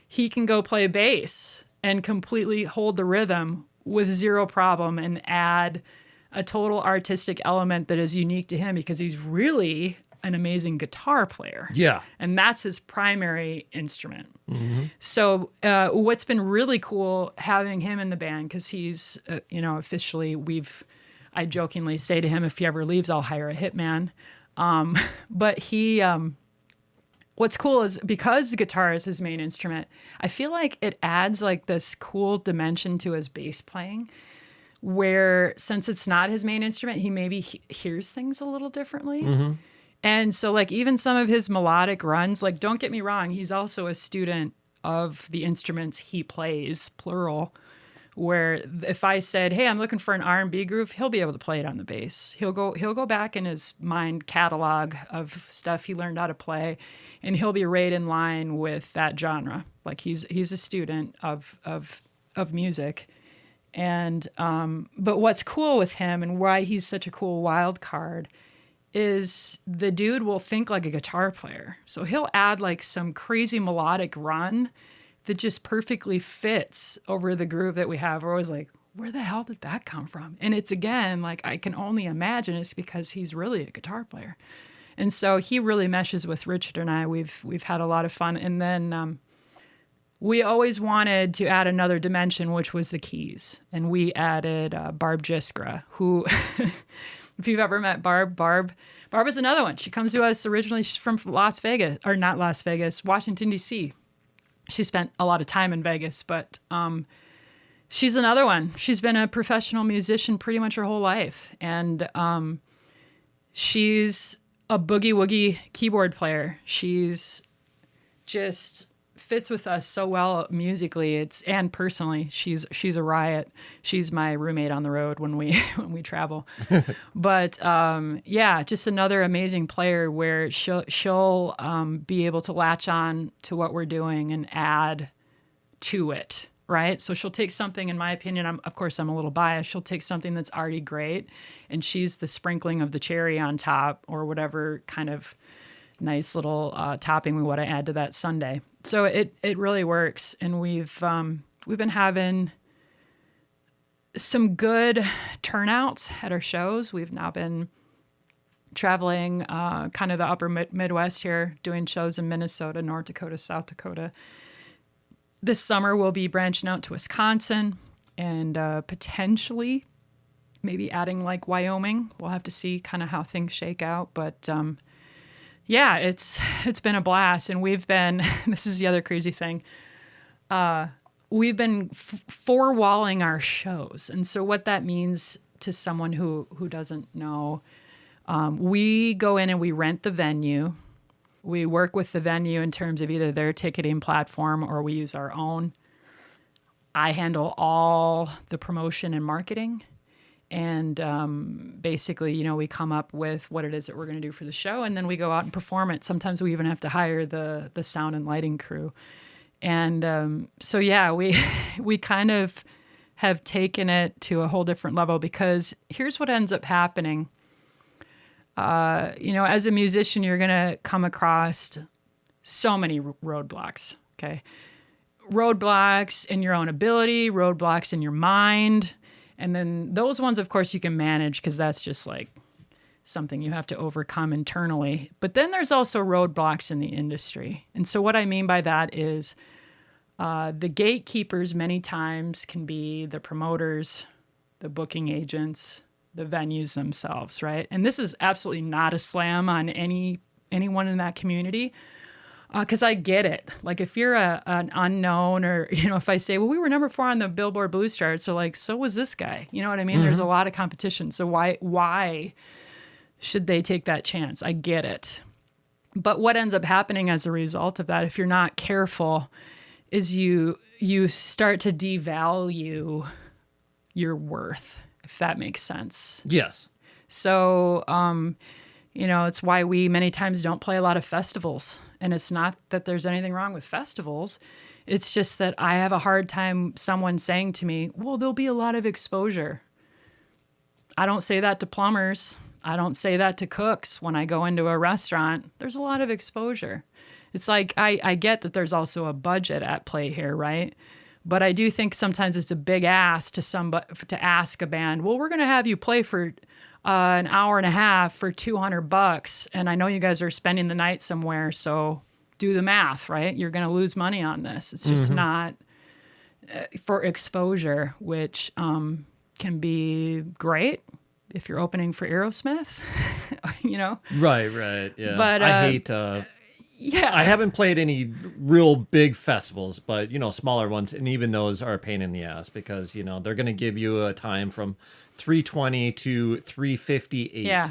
He can go play bass and completely hold the rhythm with zero problem and add a total artistic element that is unique to him because he's really an amazing guitar player. Yeah. And that's his primary instrument. Mm-hmm. So what's been really cool having him in the band, because he's, officially, I jokingly say to him, if he ever leaves, I'll hire a hitman. But he... what's cool is because the guitar is his main instrument, I feel like it adds like this cool dimension to his bass playing where since it's not his main instrument, he maybe hears things a little differently. Mm-hmm. And so like even some of his melodic runs, like don't get me wrong, he's also a student of the instruments he plays, plural, where if I said, hey, I'm looking for an R&B groove, he'll be able to play it on the bass. He'll go back in his mind catalog of stuff he learned how to play, and he'll be right in line with that genre. Like he's a student of music. And but what's cool with him and why he's such a cool wild card is the dude will think like a guitar player. So he'll add like some crazy melodic run that just perfectly fits over the groove that we have. We're always like, where the hell did that come from? And it's, again, like I can only imagine it's because he's really a guitar player. And so he really meshes with Richard and I. We've had a lot of fun. And then we always wanted to add another dimension, which was the keys. And we added Barb Jiskra, who, if you've ever met Barb is another one. She comes to us originally, she's from Las Vegas, or not Las Vegas, Washington, D.C., She spent a lot of time in Vegas, but she's another one. She's been a professional musician pretty much her whole life. And she's a boogie-woogie keyboard player. She's just fits with us so well musically and personally. She's a riot. She's my roommate on the road when we travel. But just another amazing player where she'll be able to latch on to what we're doing and add to it, right? So she'll take something, in my opinion, of course I'm a little biased, she'll take something that's already great and she's the sprinkling of the cherry on top or whatever kind of nice little topping we want to add to that sundae. So it really works, and we've been having some good turnouts at our shows. We've now been traveling kind of the upper Midwest here, doing shows in Minnesota, North Dakota, South Dakota. This summer, we'll be branching out to Wisconsin and potentially maybe adding like Wyoming. We'll have to see kind of how things shake out. But yeah, it's been a blast. And we've been, this is the other crazy thing, we've been four-walling our shows. And so what that means to someone who doesn't know, we go in and we rent the venue. We work with the venue in terms of either their ticketing platform or we use our own. I handle all the promotion and marketing. And basically, we come up with what it is that we're going to do for the show, and then we go out and perform it. Sometimes we even have to hire the sound and lighting crew. And so, yeah, we kind of have taken it to a whole different level because here's what ends up happening. As a musician, you're going to come across so many roadblocks, okay? Roadblocks in your own ability, roadblocks in your mind. And then those ones, of course, you can manage because that's just like something you have to overcome internally. But then there's also roadblocks in the industry. And so what I mean by that is the gatekeepers many times can be the promoters, the booking agents, the venues themselves, right? And this is absolutely not a slam on anyone in that community. Because I get it. Like if you're an unknown or, if I say, well, we were number 4 on the Billboard Blues Chart, so like, so was this guy. You know what I mean? Mm-hmm. There's a lot of competition. So why should they take that chance? I get it. But what ends up happening as a result of that, if you're not careful, is you start to devalue your worth, if that makes sense. Yes. So, it's why we many times don't play a lot of festivals. And it's not that there's anything wrong with festivals. It's just that I have a hard time someone saying to me, well, there'll be a lot of exposure. I don't say that to plumbers. I don't say that to cooks. When I go into a restaurant, there's a lot of exposure. It's like, I get that there's also a budget at play here, right? But I do think sometimes it's a big ask to somebody to ask a band, well, we're going to have you play for an hour and a half for $200. And I know you guys are spending the night somewhere, so do the math, right? You're going to lose money on this. It's just not for exposure, which can be great if you're opening for Aerosmith, Right, yeah. But I hate... yeah. I haven't played any real big festivals, but, smaller ones, and even those are a pain in the ass because, they're going to give you a time from 3:20 to 3:58. Yeah.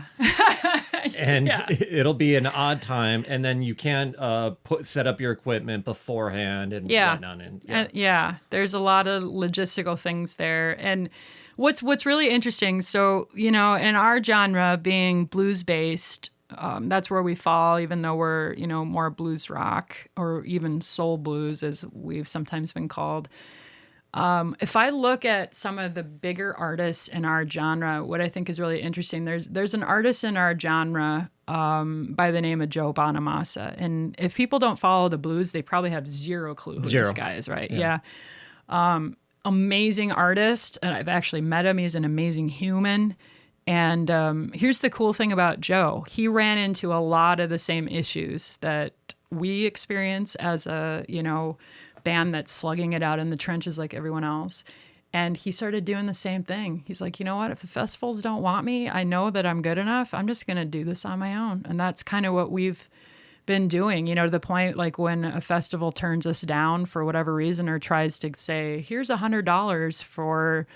And it'll be an odd time, and then you can't set up your equipment beforehand and whatnot. And there's a lot of logistical things there. And what's really interesting, so, in our genre being blues-based, that's where we fall, even though we're, more blues rock or even soul blues, as we've sometimes been called. If I look at some of the bigger artists in our genre, what I think is really interesting, there's an artist in our genre by the name of Joe Bonamassa. And if people don't follow the blues, they probably have zero clue who this guy is, right? Yeah. Amazing artist. And I've actually met him. He's an amazing human. And here's the cool thing about Joe. He ran into a lot of the same issues that we experience as a, band that's slugging it out in the trenches like everyone else. And he started doing the same thing. He's like, you know what? If the festivals don't want me, I know that I'm good enough. I'm just going to do this on my own. And that's kind of what we've been doing, to the point like when a festival turns us down for whatever reason or tries to say, here's $100 for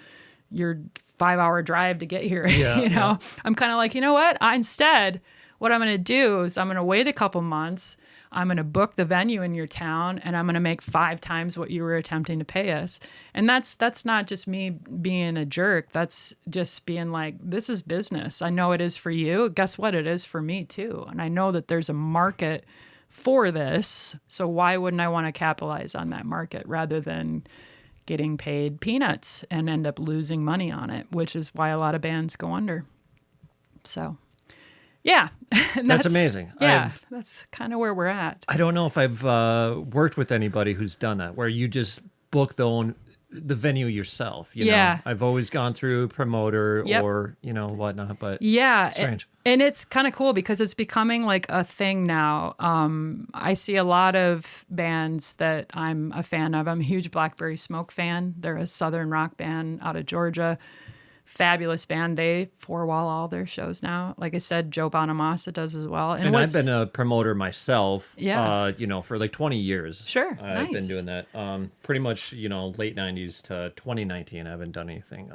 your 5-hour drive to get here. I'm kind of like, you know what? Instead, what I'm going to do is I'm going to wait a couple months. I'm going to book the venue in your town, and I'm going to make 5 times what you were attempting to pay us. And that's not just me being a jerk. That's just being like, this is business. I know it is for you. Guess what? It is for me too. And I know that there's a market for this. So why wouldn't I want to capitalize on that market rather than getting paid peanuts and end up losing money on it, which is why a lot of bands go under. So... yeah. That's amazing. Yeah, that's kind of where we're at. I don't know if I've worked with anybody who's done that, where you just book the venue yourself. You Yeah. know, I've always gone through promoter Yep. or, you know, whatnot, but Yeah. strange. And it's kind of cool because it's becoming like a thing now. I see a lot of bands that I'm a fan of. I'm a huge Blackberry Smoke fan. They're a southern rock band out of Georgia. Fabulous band. They four-wall all their shows now. Like I said, Joe Bonamassa does as well. And I've been a promoter myself, Yeah. you know, for like 20 years. Sure, I've been nice. doing that. Pretty much, you know, late 90s to 2019. I haven't done anything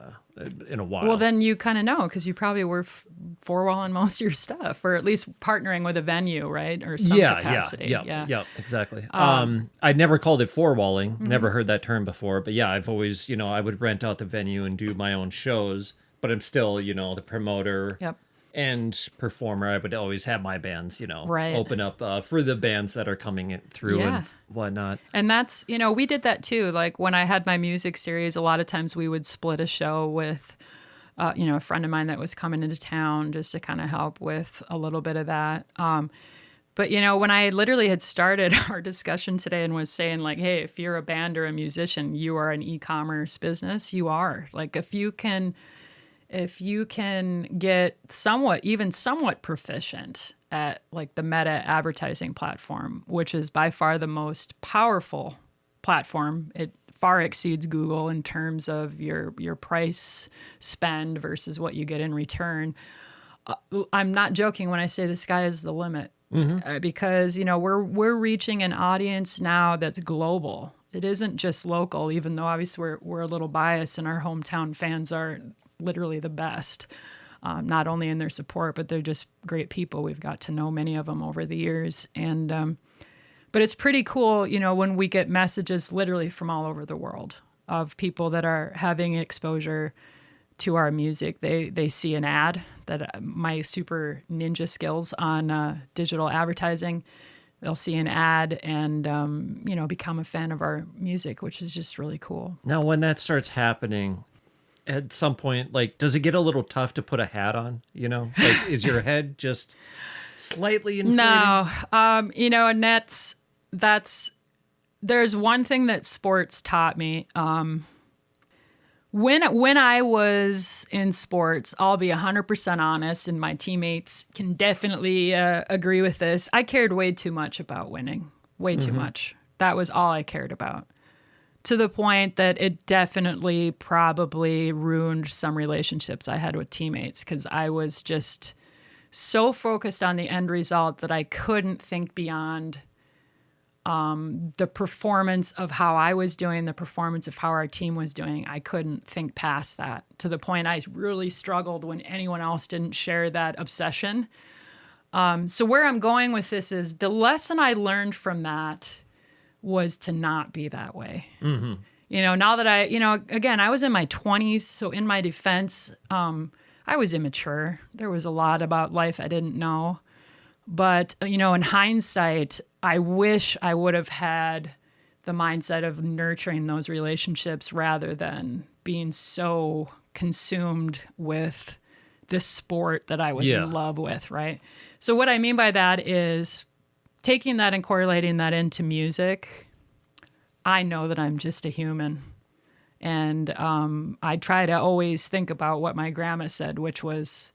in a while. Well, then you kind of know because you probably were four-walling most of your stuff, or at least partnering with a venue, right? Or some capacity. Yeah, exactly. I'd never called it four-walling. Mm-hmm. Never heard that term before. But yeah, I've always, you know, I would rent out the venue and do my own shows. But I'm still, you know, the promoter Yep. and performer. I would always have my bands, you know, Right. open up for the bands that are coming through Yeah. and whatnot. And that's, you know, we did that too. Like when I had my music series, a lot of times we would split a show with, you know, a friend of mine that was coming into town just to kind of help with a little bit of that. But, you know, when I literally had started our discussion today and was saying like, hey, if you're a band or a musician, you are an e-commerce business, you are. Like if you can get somewhat proficient at like the Meta advertising platform, which is by far the most powerful platform, it far exceeds Google in terms of your price spend versus what you get in return. I'm not joking when I say the sky is the limit, because you know we're reaching an audience now that's global. It isn't just local, even though obviously we're a little biased and our hometown fans are literally the best, not only in their support, but they're just great people. We've got to know many of them over the years. And but it's pretty cool, you know, when we get messages literally from all over the world of people that are having exposure to our music. They see an ad that my super ninja skills on digital advertising, they'll see an ad and, you know, become a fan of our music, which is just really cool. Now, when that starts happening, at some point, like, does it get a little tough to put a hat on? You know, like, is your head just slightly inflated? No, you know, and there's one thing that sports taught me. When I was in sports, I'll be 100% honest, and my teammates can definitely agree with this. I cared way too much about winning, way too much. That was all I cared about. To the point that it definitely probably ruined some relationships I had with teammates because I was just so focused on the end result that I couldn't think beyond the performance of how I was doing, the performance of how our team was doing. I couldn't think past that, to the point I really struggled when anyone else didn't share that obsession. So where I'm going with this is the lesson I learned from that was to not be that way. Mm-hmm. You know, now that again, I was in my 20s, so in my defense, I was immature. There was a lot about life I didn't know. But, you know, in hindsight, I wish I would have had the mindset of nurturing those relationships rather than being so consumed with this sport that I was in love with, right? So what I mean by that is taking that and correlating that into music. I know that I'm just a human. And I try to always think about what my grandma said, which was,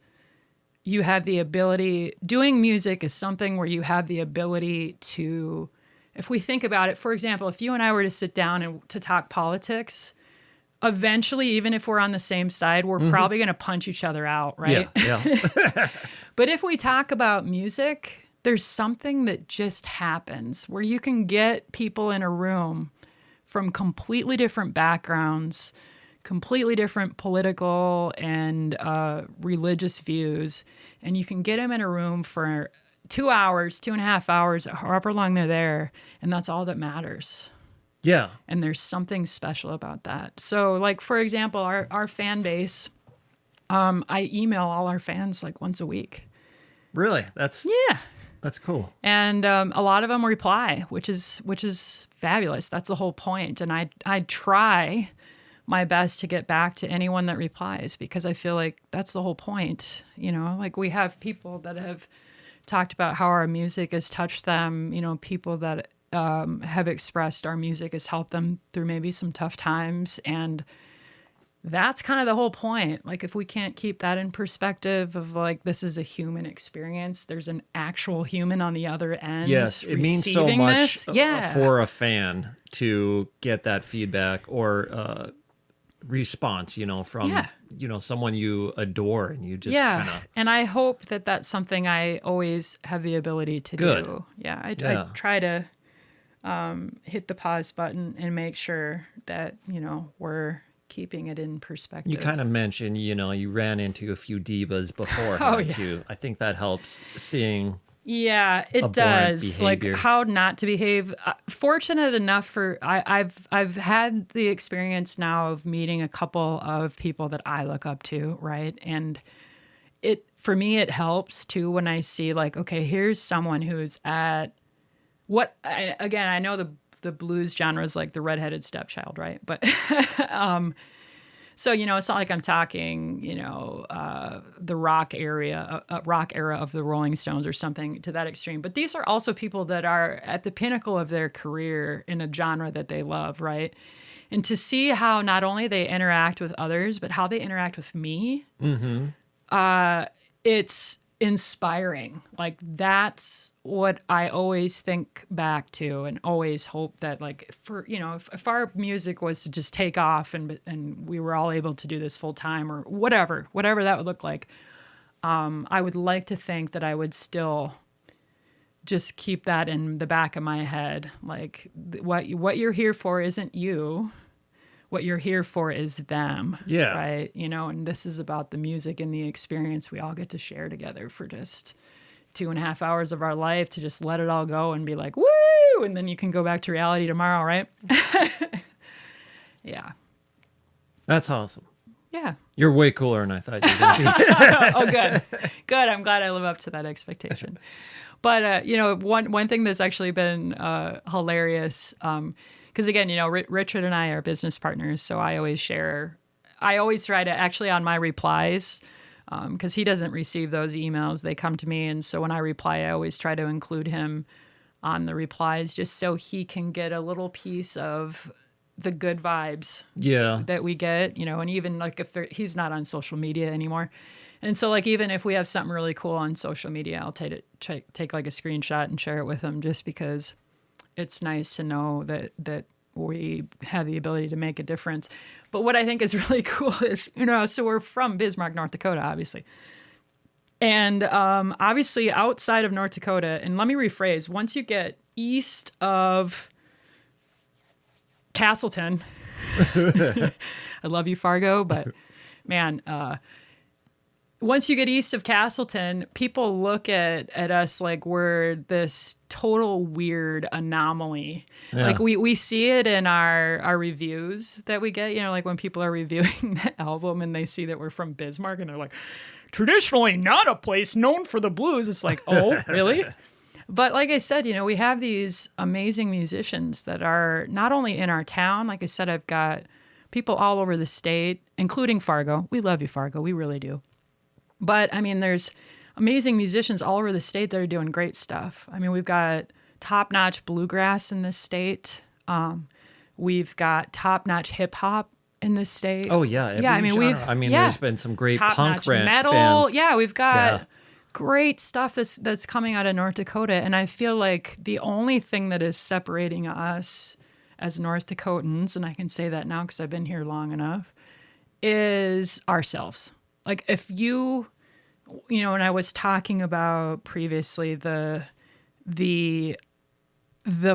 you have the ability, doing music is something where you have the ability to, if we think about it, for example, if you and I were to sit down and to talk politics, eventually, even if we're on the same side, we're probably going to punch each other out, right? Yeah. But if we talk about music, there's something that just happens where you can get people in a room from completely different backgrounds, completely different political and religious views, and you can get them in a room for 2 hours, 2.5 hours, however long they're there, and that's all that matters. Yeah. And there's something special about that. So, like, for example, our fan base, I email all our fans like once a week. Really? That's cool. And a lot of them reply, which is fabulous. That's the whole point. And I try my best to get back to anyone that replies because I feel like that's the whole point. You know, like we have people that have talked about how our music has touched them, you know, people that have expressed our music has helped them through maybe some tough times. And that's kind of the whole point. Like, if we can't keep that in perspective of like, this is a human experience, there's an actual human on the other end. Yes, it means so much for a fan to get that feedback or response, from, someone you adore, and you just kind of. And I hope that that's something I always have the ability to do. Yeah, I try to hit the pause button and make sure that, we're keeping it in perspective. You kind of mentioned, you ran into a few divas beforehand too. I think that helps seeing. Yeah, it does. Behavior. Like how not to behave. Fortunate enough for I've had the experience now of meeting a couple of people that I look up to, right? And for me it helps too when I see like, okay, here's someone who's at I know the blues genre is like the redheaded stepchild, right? But so, it's not like I'm talking, the rock era of the Rolling Stones or something to that extreme. But these are also people that are at the pinnacle of their career in a genre that they love, right? And to see how not only they interact with others, but how they interact with me, it's inspiring. Like, that's what I always think back to and always hope that, like, for, if our music was to just take off and we were all able to do this full time or whatever that would look like, I would like to think that I would still just keep that in the back of my head. Like, what you're here for isn't you. What you're here for is them. Yeah. Right. And this is about the music and the experience we all get to share together for just 2.5 hours of our life, to just let it all go and be like, woo! And then you can go back to reality tomorrow, right? Yeah. That's awesome. Yeah. You're way cooler than I thought you were going to be. Oh, good. Good. I'm glad I live up to that expectation. But, one thing that's actually been hilarious, because again, Richard and I are business partners, so I always try to actually on my replies, because he doesn't receive those emails, they come to me, and so when I reply, I always try to include him on the replies just so he can get a little piece of the good vibes that we get, and even like if he's not on social media anymore. And so like even if we have something really cool on social media, I'll take like a screenshot and share it with him just because it's nice to know that we have the ability to make a difference. But what I think is really cool is, so we're from Bismarck, North Dakota, obviously. And obviously outside of North Dakota, and let me rephrase, once you get east of Castleton, I love you, Fargo, but man, once you get east of Castleton, people look at us like we're this total weird anomaly. Yeah. Like we see it in our reviews that we get, like when people are reviewing the album and they see that we're from Bismarck and they're like, traditionally not a place known for the blues. It's like, oh, really? But like I said, we have these amazing musicians that are not only in our town. Like I said, I've got people all over the state, including Fargo. We love you, Fargo. We really do. But, I mean, there's amazing musicians all over the state that are doing great stuff. I mean, we've got top-notch bluegrass in this state. We've got top-notch hip-hop in this state. Oh, yeah. There's been some great punk metal bands. Yeah, we've got great stuff that's coming out of North Dakota. And I feel like the only thing that is separating us as North Dakotans, and I can say that now because I've been here long enough, is ourselves. Like if when I was talking about previously the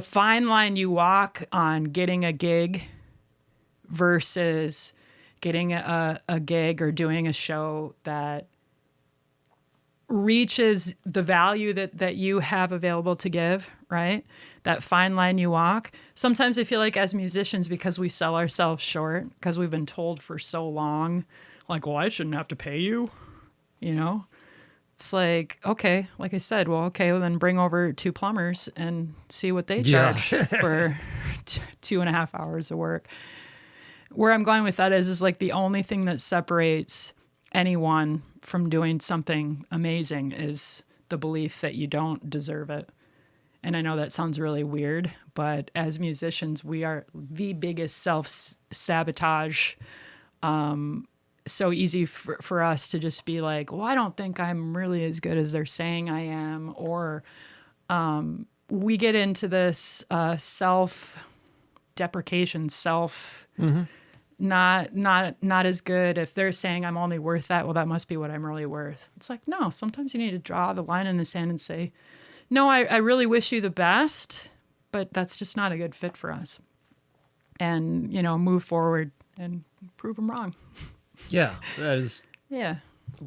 fine line you walk on getting a gig versus getting a gig or doing a show that reaches the value that you have available to give, right? That fine line you walk. Sometimes I feel like as musicians, because we sell ourselves short, because we've been told for so long, like, well, I shouldn't have to pay you, It's like, okay, like I said, well, then bring over 2 plumbers and see what they charge for 2.5 hours of work. Where I'm going with that is like the only thing that separates anyone from doing something amazing is the belief that you don't deserve it. And I know that sounds really weird, but as musicians, we are the biggest self-sabotage. So easy for us to just be like, well, I don't think I'm really as good as they're saying I am. Or we get into this self-deprecation, not as good. If they're saying I'm only worth that, well, that must be what I'm really worth. It's like, no, sometimes you need to draw the line in the sand and say, no, I really wish you the best, but that's just not a good fit for us. And, move forward and prove them wrong. Yeah, that is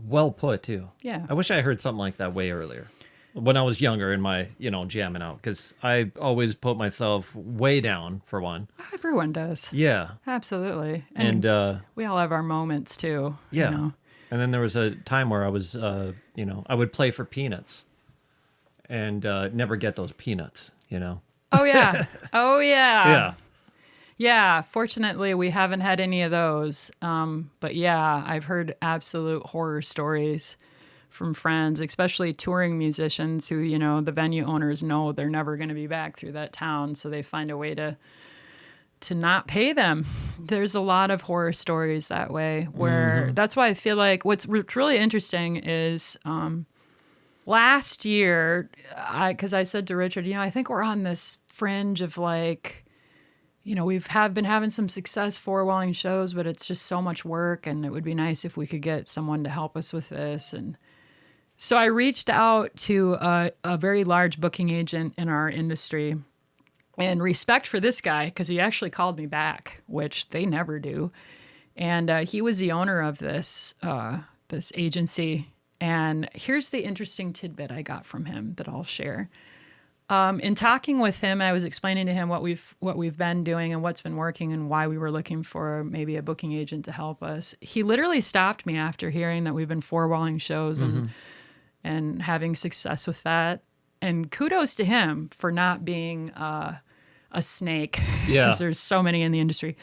well put, too. Yeah. I wish I heard something like that way earlier when I was younger in my, jamming out, because I always put myself way down, for one. Everyone does. Yeah. Absolutely. And we all have our moments, too. Yeah. And then there was a time where I was, I would play for peanuts and never get those peanuts, Oh, yeah. Oh, yeah. Yeah. Yeah, fortunately, we haven't had any of those. But yeah, I've heard absolute horror stories from friends, especially touring musicians who, the venue owners know they're never going to be back through that town. So they find a way to not pay them. There's a lot of horror stories that way where that's why I feel like what's really interesting is last year, because I said to Richard, I think we're on this fringe of like, we've been having some success forwalling shows, but it's just so much work, and it would be nice if we could get someone to help us with this. And so I reached out to a very large booking agent in our industry, and respect for this guy, because he actually called me back, which they never do. And he was the owner of this agency. And here's the interesting tidbit I got from him that I'll share. In talking with him, I was explaining to him what we've been doing and what's been working and why we were looking for maybe a booking agent to help us. He literally stopped me after hearing that we've been forwalling shows and having success with that. And kudos to him for not being a snake, because there's so many in the industry,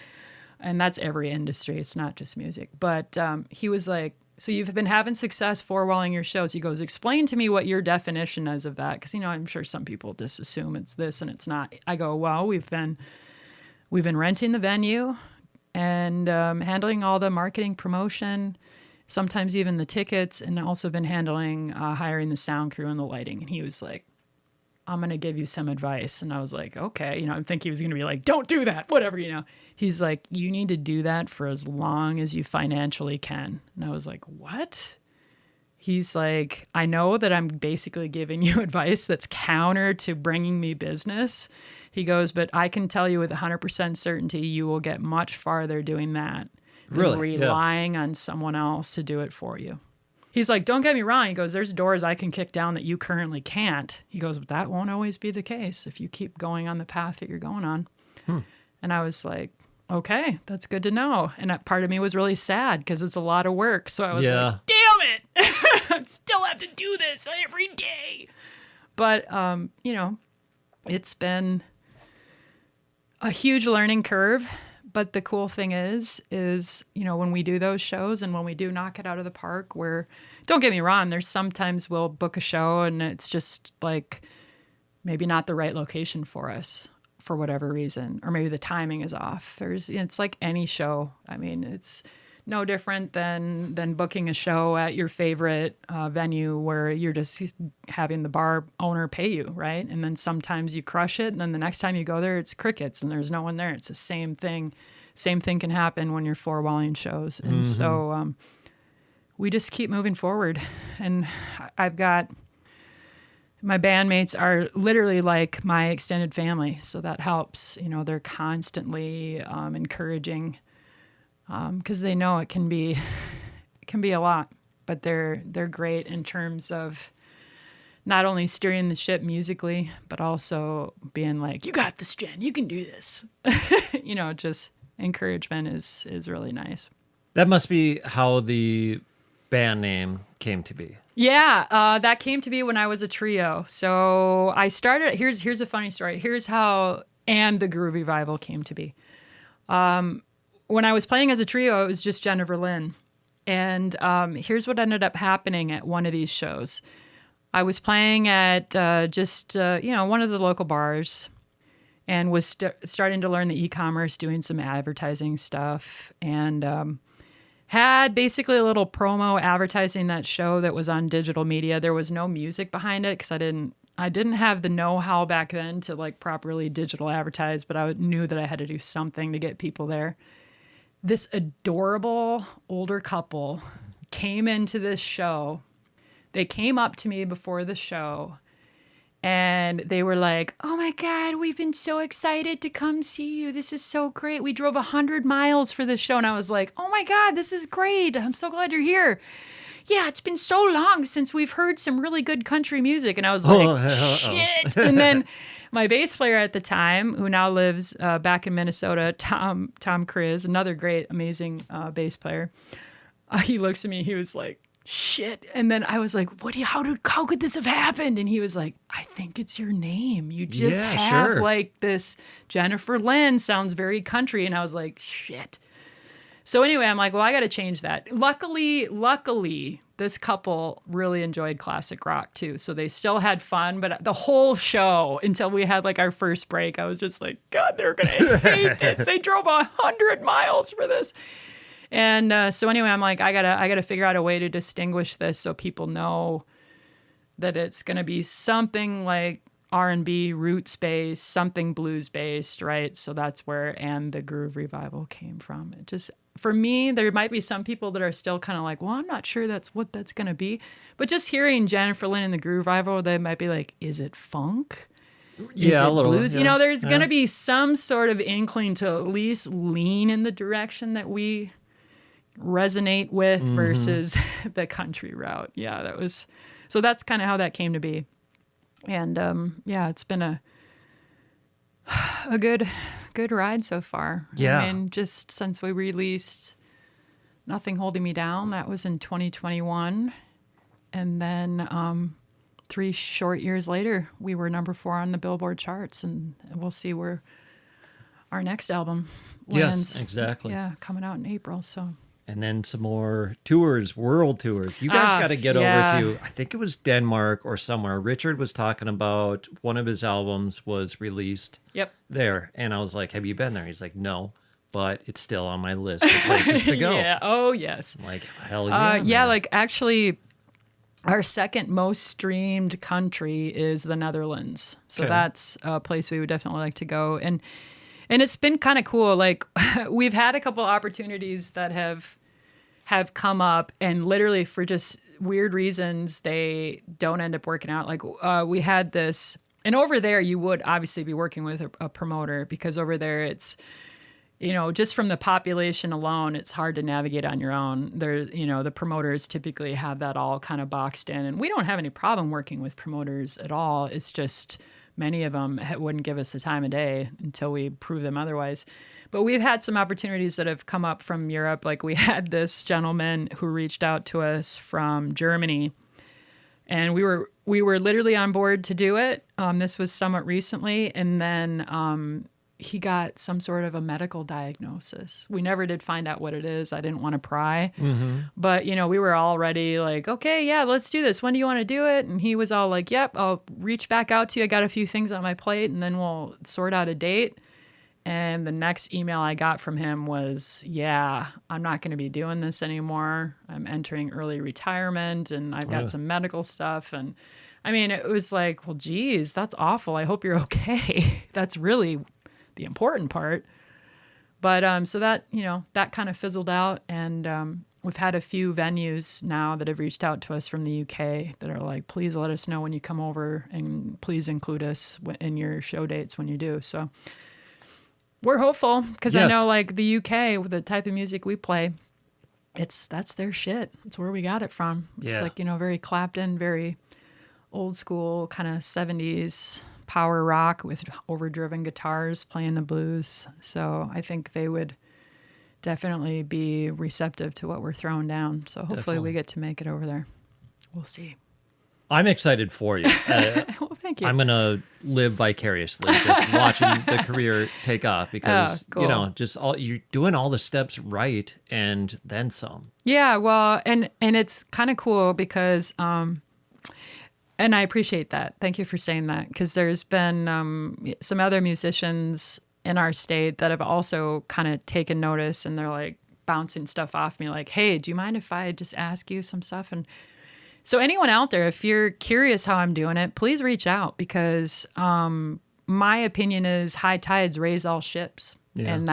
and that's every industry. It's not just music. But he was like, so you've been having success forwalling your shows. He goes, explain to me what your definition is of that. Because, I'm sure some people just assume it's this and it's not. I go, well, we've been renting the venue and handling all the marketing promotion, sometimes even the tickets, and also been handling hiring the sound crew and the lighting. And he was like, I'm going to give you some advice. And I was like, okay. I think he was going to be like, don't do that, whatever, He's like, you need to do that for as long as you financially can. And I was like, what? He's like, I know that I'm basically giving you advice that's counter to bringing me business. He goes, but I can tell you with 100% certainty you will get much farther doing that than relying on someone else to do it for you. He's like, don't get me wrong. He goes, there's doors I can kick down that you currently can't. He goes, but that won't always be the case if you keep going on the path that you're going on. And I was like, okay, that's good to know. And that part of me was really sad because it's a lot of work. So I was like, damn it. I still have to do this every day. But, it's been a huge learning curve. But the cool thing is, when we do those shows and when we do knock it out of the park, don't get me wrong, there's sometimes we'll book a show and it's just like maybe not the right location for us for whatever reason, or maybe the timing is off. It's like any show. I mean, it's no different than booking a show at your favorite venue where you're just having the bar owner pay you, right? And then sometimes you crush it, and then the next time you go there, it's crickets and there's no one there. It's the same thing. Same thing can happen when you're forwalling shows. And so we just keep moving forward. And I've got my bandmates are literally like my extended family, so that helps. They're constantly encouraging. Because they know it can be a lot, but they're great in terms of not only steering the ship musically, but also being like, you got this, Jen, you can do this. Just encouragement is really nice. That must be how the band name came to be. Yeah, that came to be when I was a trio. So I started, here's a funny story. Here's how And the Groove Revival came to be. When I was playing as a trio, it was just Jennifer Lyn. And here's what ended up happening at one of these shows. I was playing at just one of the local bars, and was starting to learn the e-commerce, doing some advertising stuff, and had basically a little promo advertising that show that was on digital media. There was no music behind it because I didn't have the know-how back then to like properly digital advertise, but I knew that I had to do something to get people there. This adorable older couple came into this show. They came up to me before the show and they were like, "Oh my God, we've been so excited to come see you. This is so great. We drove 100 miles for this show." And I was like, "Oh my God, this is great. I'm so glad you're here. Yeah, it's been so long since we've heard some really good country music." And I was like, shit. And then my bass player at the time, who now lives back in Minnesota, Tom Criz, another great, amazing bass player, he looks at me, he was like, "Shit." And then I was like, how could this have happened? And he was like, "I think it's your name. You just have like this Jennifer Lyn, sounds very country." And I was like, shit. So anyway, I'm like, well, I got to change that. Luckily, this couple really enjoyed classic rock too. So they still had fun, but the whole show until we had like our first break, I was just like, God, they're going to hate this. They drove 100 miles for this. And so anyway, I'm like, I gotta figure out a way to distinguish this so people know that it's going to be something like R&B, roots based, something blues based, right? So that's where "And the Groove Revival" came from. It just, for me, there might be some people that are still kind of like, well, I'm not sure that's what that's going to be. But just hearing Jennifer Lyn and the Groove Revival, they might be like, is it funk? Is it a little blues? Yeah, there's going to be some sort of inkling to at least lean in the direction that we resonate with versus the country route. Yeah, so that's kind of how that came to be. And it's been a good ride so far. Yeah. I mean, just since we released Nothing Holding Me Down, that was in 2021. And then 3 short years later, we were number 4 on the Billboard charts, and we'll see where our next album lands. Yes, exactly. Yeah, coming out in April, so. And then some more tours, world tours. You guys got to get over to, I think it was Denmark or somewhere. Richard was talking about one of his albums was released there. And I was like, have you been there? He's like, no, but it's still on my list of places to go. Yeah. Oh, yes. I'm like, hell yeah. Yeah, like actually, our second most streamed country is the Netherlands. So that's a place we would definitely like to go. And it's been kind of cool. Like, we've had a couple opportunities that have come up, and literally for just weird reasons, they don't end up working out. Like, we had this, and over there you would obviously be working with a promoter, because over there it's, just from the population alone, it's hard to navigate on your own. There, the promoters typically have that all kind of boxed in, and we don't have any problem working with promoters at all. It's just many of them wouldn't give us the time of day until we prove them otherwise. But we've had some opportunities that have come up from Europe. Like, we had this gentleman who reached out to us from Germany, and we were literally on board to do it. This was somewhat recently, and then he got some sort of a medical diagnosis. We never did find out what it is. I didn't want to pry. But, we were already like, okay, yeah, let's do this. When do you want to do it? And he was all like, yep, I'll reach back out to you. I got a few things on my plate, and then we'll sort out a date. And the next email I got from him was, yeah, I'm not going to be doing this anymore. I'm entering early retirement, and I've got some medical stuff. And I mean, it was like, well, geez, that's awful. I hope you're okay. That's really the important part. But so that, that kind of fizzled out. And we've had a few venues now that have reached out to us from the UK that are like, please let us know when you come over, and please include us in your show dates when you do. So we're hopeful, because I know, like, the UK, with the type of music we play, that's their shit. It's where we got it from. It's like, very Clapton, very old school kind of 70s power rock with overdriven guitars playing the blues. So I think they would definitely be receptive to what we're throwing down. So hopefully we get to make it over there. We'll see. I'm excited for you. Well, thank you. I'm going to live vicariously just watching the career take off, because, cool. just you're doing all the steps right and then some. Yeah, well, and it's kind of cool because And I appreciate that. Thank you for saying that, because there's been some other musicians in our state that have also kind of taken notice, and they're like bouncing stuff off me like, hey, do you mind if I just ask you some stuff? And so anyone out there, if you're curious how I'm doing it, please reach out, because my opinion is high tides raise all ships. Yeah. And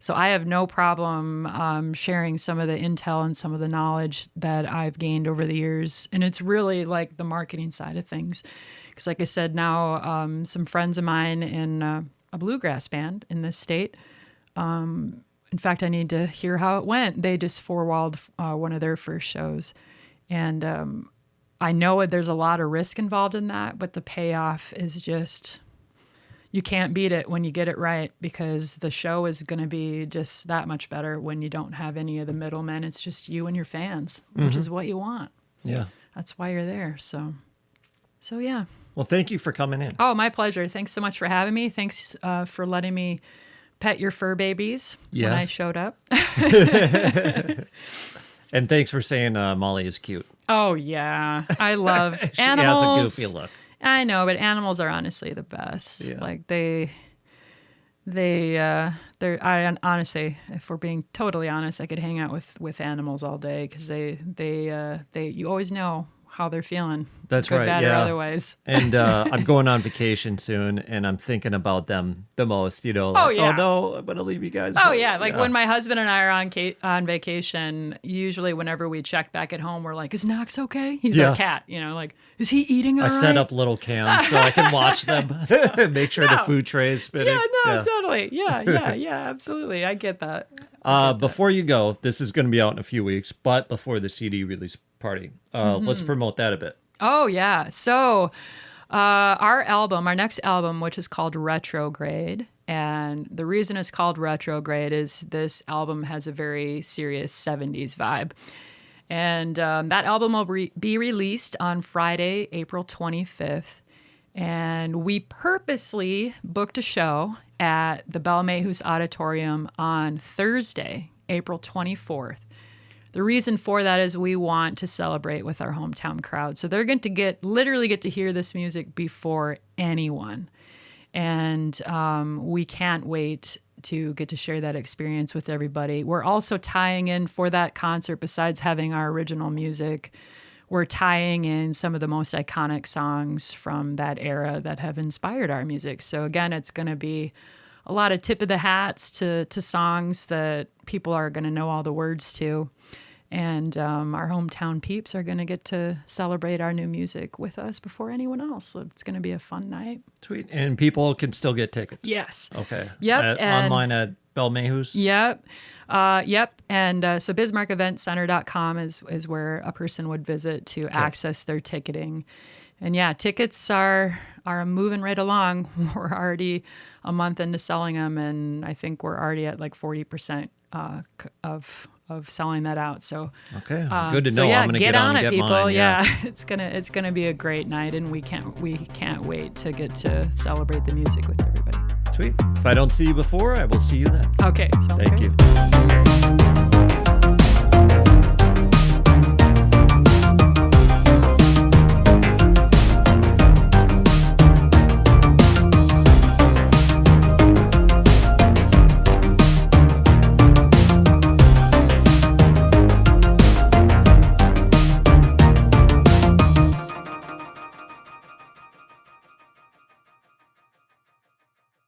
so I have no problem sharing some of the intel and some of the knowledge that I've gained over the years. And it's really like the marketing side of things. Because like I said, now some friends of mine in a bluegrass band in this state, in fact, I need to hear how it went. They just four-walled one of their first shows. And I know there's a lot of risk involved in that, but the payoff is just... You can't beat it when you get it right, because the show is going to be just that much better when you don't have any of the middlemen. It's just you and your fans, which is what you want. Yeah. That's why you're there. So yeah. Well, thank you for coming in. Oh, my pleasure. Thanks so much for having me. Thanks for letting me pet your fur babies when I showed up. And thanks for saying Molly is cute. Oh, yeah. I love She animals. has a goofy look. I know, but animals are honestly the best. Yeah. Like they're honestly, if we're being totally honest, I could hang out with animals all day, because they you always know how they're feeling. That's good, right. bad, Yeah. or otherwise. And I'm going on vacation soon, and I'm thinking about them the most. Like, Oh, yeah. oh no, I'm gonna leave you guys. Oh yeah, like when my husband and I are on vacation, usually whenever we check back at home, we're like, "Is Knox okay?" He's our cat, like, "Is he eating all I right?" set up little cams so I can watch them, make sure the food tray is spinning. Totally. Yeah, absolutely. I get that. Before you go, this is going to be out in a few weeks, but before the CD release party, let's promote that a bit. Oh, yeah. So our next album, which is called Retrograde, and the reason it's called Retrograde is this album has a very serious 70s vibe. And that album will be released on Friday, April 25th. And we purposely booked a show at the Belle Mayhews Auditorium on Thursday, April 24th. The reason for that is we want to celebrate with our hometown crowd. So they're going to literally get to hear this music before anyone. And we can't wait to get to share that experience with everybody. We're also tying in for that concert, besides having our original music, we're tying in some of the most iconic songs from that era that have inspired our music. So again, it's going to be a lot of tip of the hats to songs that people are going to know all the words to. And our hometown peeps are going to get to celebrate our new music with us before anyone else. So it's going to be a fun night. Sweet. And people can still get tickets. Yes. Okay. Yep. Online at Belle Mayhews? Yep. And so BismarckEventCenter.com is where a person would visit to access their ticketing. And yeah, tickets are moving right along. We're already a month into selling them, and I think we're already at like 40% of selling that out. So okay, good to know. So yeah, I'm gonna get on it, and get people. mine. Yeah, it's gonna be a great night, and we can't wait to get to celebrate the music with everybody. Sweet. If I don't see you before, I will see you then. Okay, sounds Thank good. you.